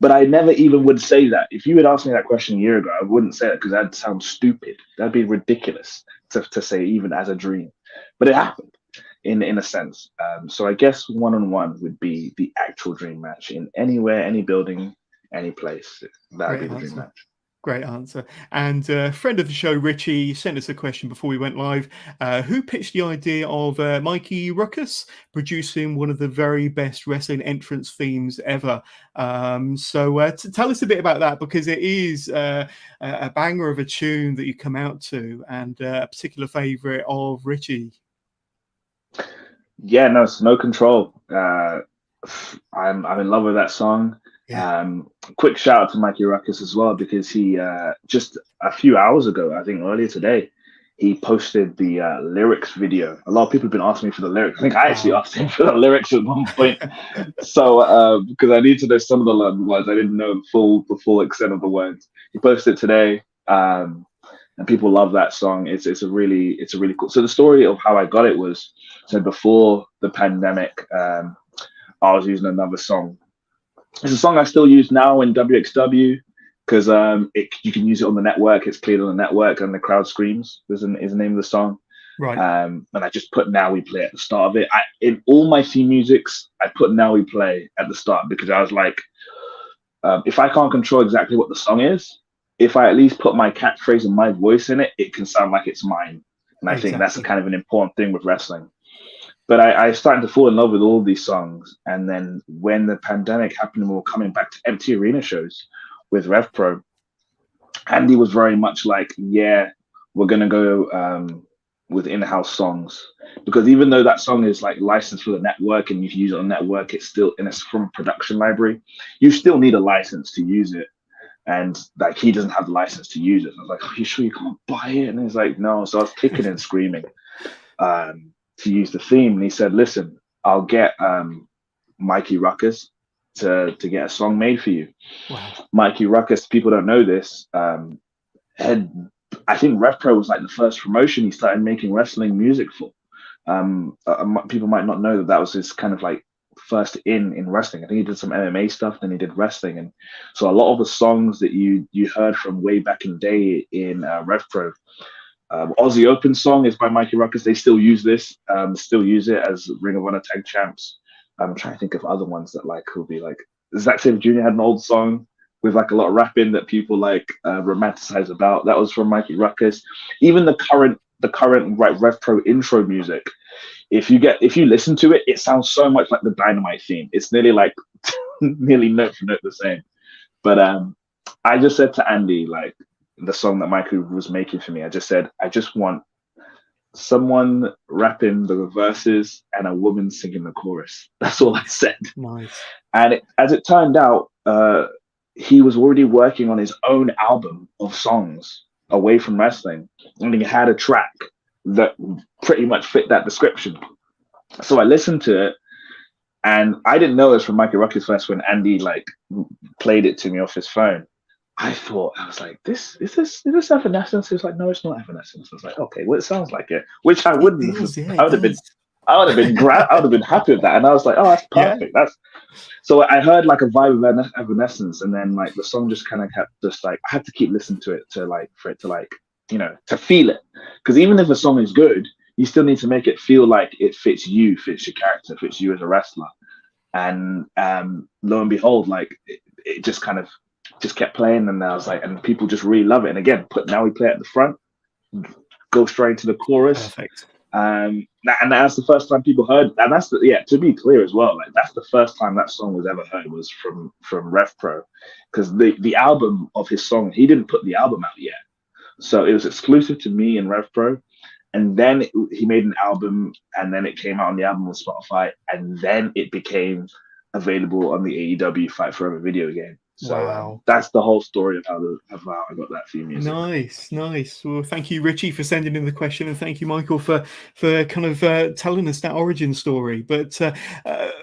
But I never even would say that. If you had asked me that question a year ago, I wouldn't say it because that'd sound stupid. That'd be ridiculous to say even as a dream. But it happened in a sense. So I guess 1-on-1 would be the actual dream match in anywhere, any building, any place. That would be the dream match. Great answer. And friend of the show, Richie, sent us a question before we went live. Who pitched the idea of Mikey Ruckus producing one of the very best wrestling entrance themes ever? So tell us a bit about that, because it is a banger of a tune that you come out to, and a particular favorite of Richie. Yeah, no, Snow Control. I'm in love with that song. Quick shout out to Mikey Ruckus as well, because he just a few hours ago, I think earlier today, he posted the lyrics video. A lot of people have been asking me for the lyrics. I think I actually asked him for the lyrics at one point. So because I need to know some of the words, I didn't know the full extent of the words. He posted it today, and people love that song. It's a really cool. So the story of how I got it was, so before the pandemic, I was using another song. It's a song I still use now in WXW, because you can use it on the network. It's played on the network, and the crowd screams is the name of the song. Right. And I just put Now We Play at the start of it. In all my theme musics, I put Now We Play at the start, because I was like, if I can't control exactly what the song is, if I at least put my catchphrase and my voice in it, it can sound like it's mine. And I think that's kind of an important thing with wrestling. But I started to fall in love with all these songs. And then when the pandemic happened and we were coming back to empty arena shows with RevPro, Andy was very much like, yeah, we're going to go with in-house songs. Because even though that song is like licensed for the network and you can use it on the network, it's from a production library. You still need a license to use it. And like, he doesn't have the license to use it. I was like, are you sure you can't buy it? And he's like, no. So I was kicking and screaming to use the theme. And he said, listen, I'll get Mikey Ruckus to get a song made for you. Wow. Mikey Ruckus, people don't know this, I think RevPro was like the first promotion he started making wrestling music for. People might not know that was his kind of like first in wrestling. I think he did some MMA stuff, then he did wrestling. And so a lot of the songs that you heard from way back in the day in RevPro, Aussie Open song is by Mikey Ruckus. They still use this, still use it as Ring of Honor Tag Champs. I'm trying to think of other ones that like will be like, Zack Sabre Jr. had an old song with like a lot of rapping that people like romanticize about. That was from Mikey Ruckus. Even the current right RevPro intro music, if you listen to it, it sounds so much like the Dynamite theme. It's nearly like nearly note for note the same. But I just said to Andy, like, the song that Mikey was making for me, I just said, I just want someone rapping the verses and a woman singing the chorus. That's all I said. Nice. And as it turned out, he was already working on his own album of songs away from wrestling, and he had a track that pretty much fit that description. So I listened to it, and I didn't know it was from Mikey Ruckus first when Andy like played it to me off his phone. I was like, is this Evanescence? He was like, no, it's not Evanescence. I was like, okay, well, it sounds like it, which I wouldn't. I would have been happy with that. And I was like, oh, that's perfect. Yeah. So I heard like a vibe of Evanescence, and then like the song just kind of kept just like, I had to keep listening to it for it to like, you know, to feel it. Because even if a song is good, you still need to make it feel like it fits you, fits your character, fits you as a wrestler. And lo and behold, like it just kind of just kept playing, and I was like, and people just really love it. And again, Now We Play at the front, go straight to the chorus. Perfect. And that's the first time people heard, and that's to be clear as well, like that's the first time that song was ever heard was from RevPro, because the album of his song, he didn't put the album out yet, so it was exclusive to me and RevPro. And then he made an album, and then it came out on the album on Spotify, and then it became available on the AEW Fight Forever video game. So wow. That's the whole story of how I got that theme music. Nice. Well, thank you, Richie, for sending in the question, and thank you, Michael, for kind of telling us that origin story. But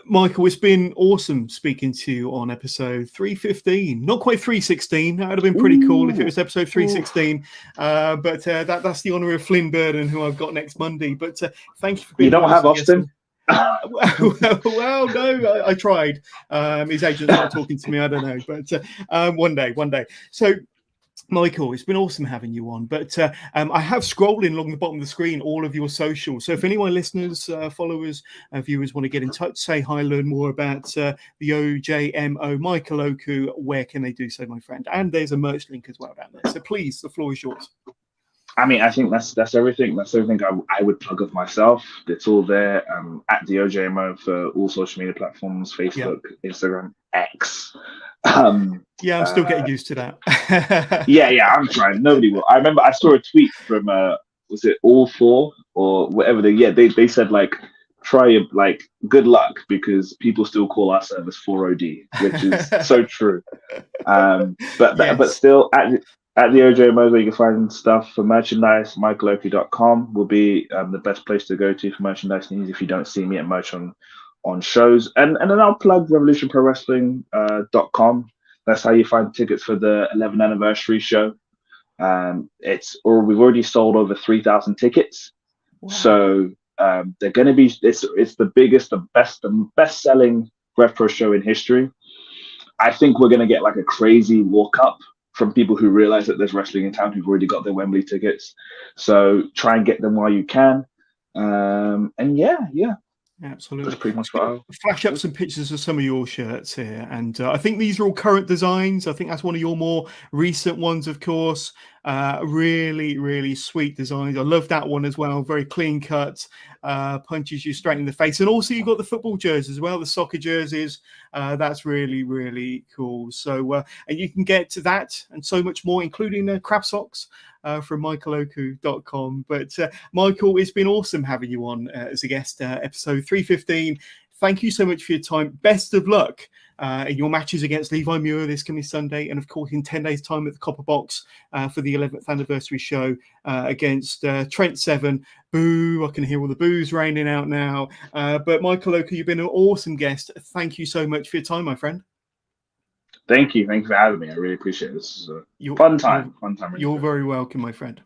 Michael, it's been awesome speaking to you on episode 315. Not quite 316. That would have been pretty cool if it was episode 316. But that's the honour of Flynn Burden, who I've got next Monday. But thank you for being. You don't have Austin? Well, no, I tried. His agent's not talking to me. I don't know, but one day. So, Michael, it's been awesome having you on. But I have scrolling along the bottom of the screen all of your socials. So if anyone, listeners, followers, viewers want to get in touch, say hi, learn more about the OJMO, Michael Oku, where can they do so, my friend? And there's a merch link as well down there. So please, the floor is yours. I mean, I think that's everything. That's everything I would plug of myself. It's all there at the OJMO for all social media platforms: Facebook, Instagram, X. I'm still getting used to that. yeah, I'm trying. Nobody will. I remember I saw a tweet from was it All Four or whatever they said like good luck, because people still call our service 4OD, which is so true. But still, at the OJMO, where you can find stuff for merchandise, michaeloku.com will be the best place to go to for merchandise needs if you don't see me at merch on shows. And then I'll plug revolutionprowrestling.com. That's how you find tickets for the 11th anniversary show. We've already sold over 3,000 tickets. Wow. So they're going to be, it's the biggest, the best selling RevPro show in history. I think we're going to get like a crazy walk up from people who realize that there's wrestling in town who've already got their Wembley tickets. So try and get them while you can. And yeah. Absolutely. That's pretty much what I'll flash up some pictures of some of your shirts here. And I think these are all current designs. I think that's one of your more recent ones, of course. Really, really sweet designs. I love that one as well. Very clean cut, punches you straight in the face. And also you've got the football jerseys as well, the soccer jerseys. That's really, really cool. So, and you can get to that and so much more, including crab socks. From michaeloku.com. But Michael, it's been awesome having you on as a guest, episode 315. Thank you so much for your time. Best of luck in your matches against Levi Muir this coming Sunday, and of course in 10 days' time at the Copper Box for the 11th anniversary show against Trent Severn. Boo, I can hear all the boos raining out now. But Michael Oku, you've been an awesome guest. Thank you so much for your time, my friend. Thank you. Thank you for having me. I really appreciate it. This is a fun time. You're very welcome, my friend.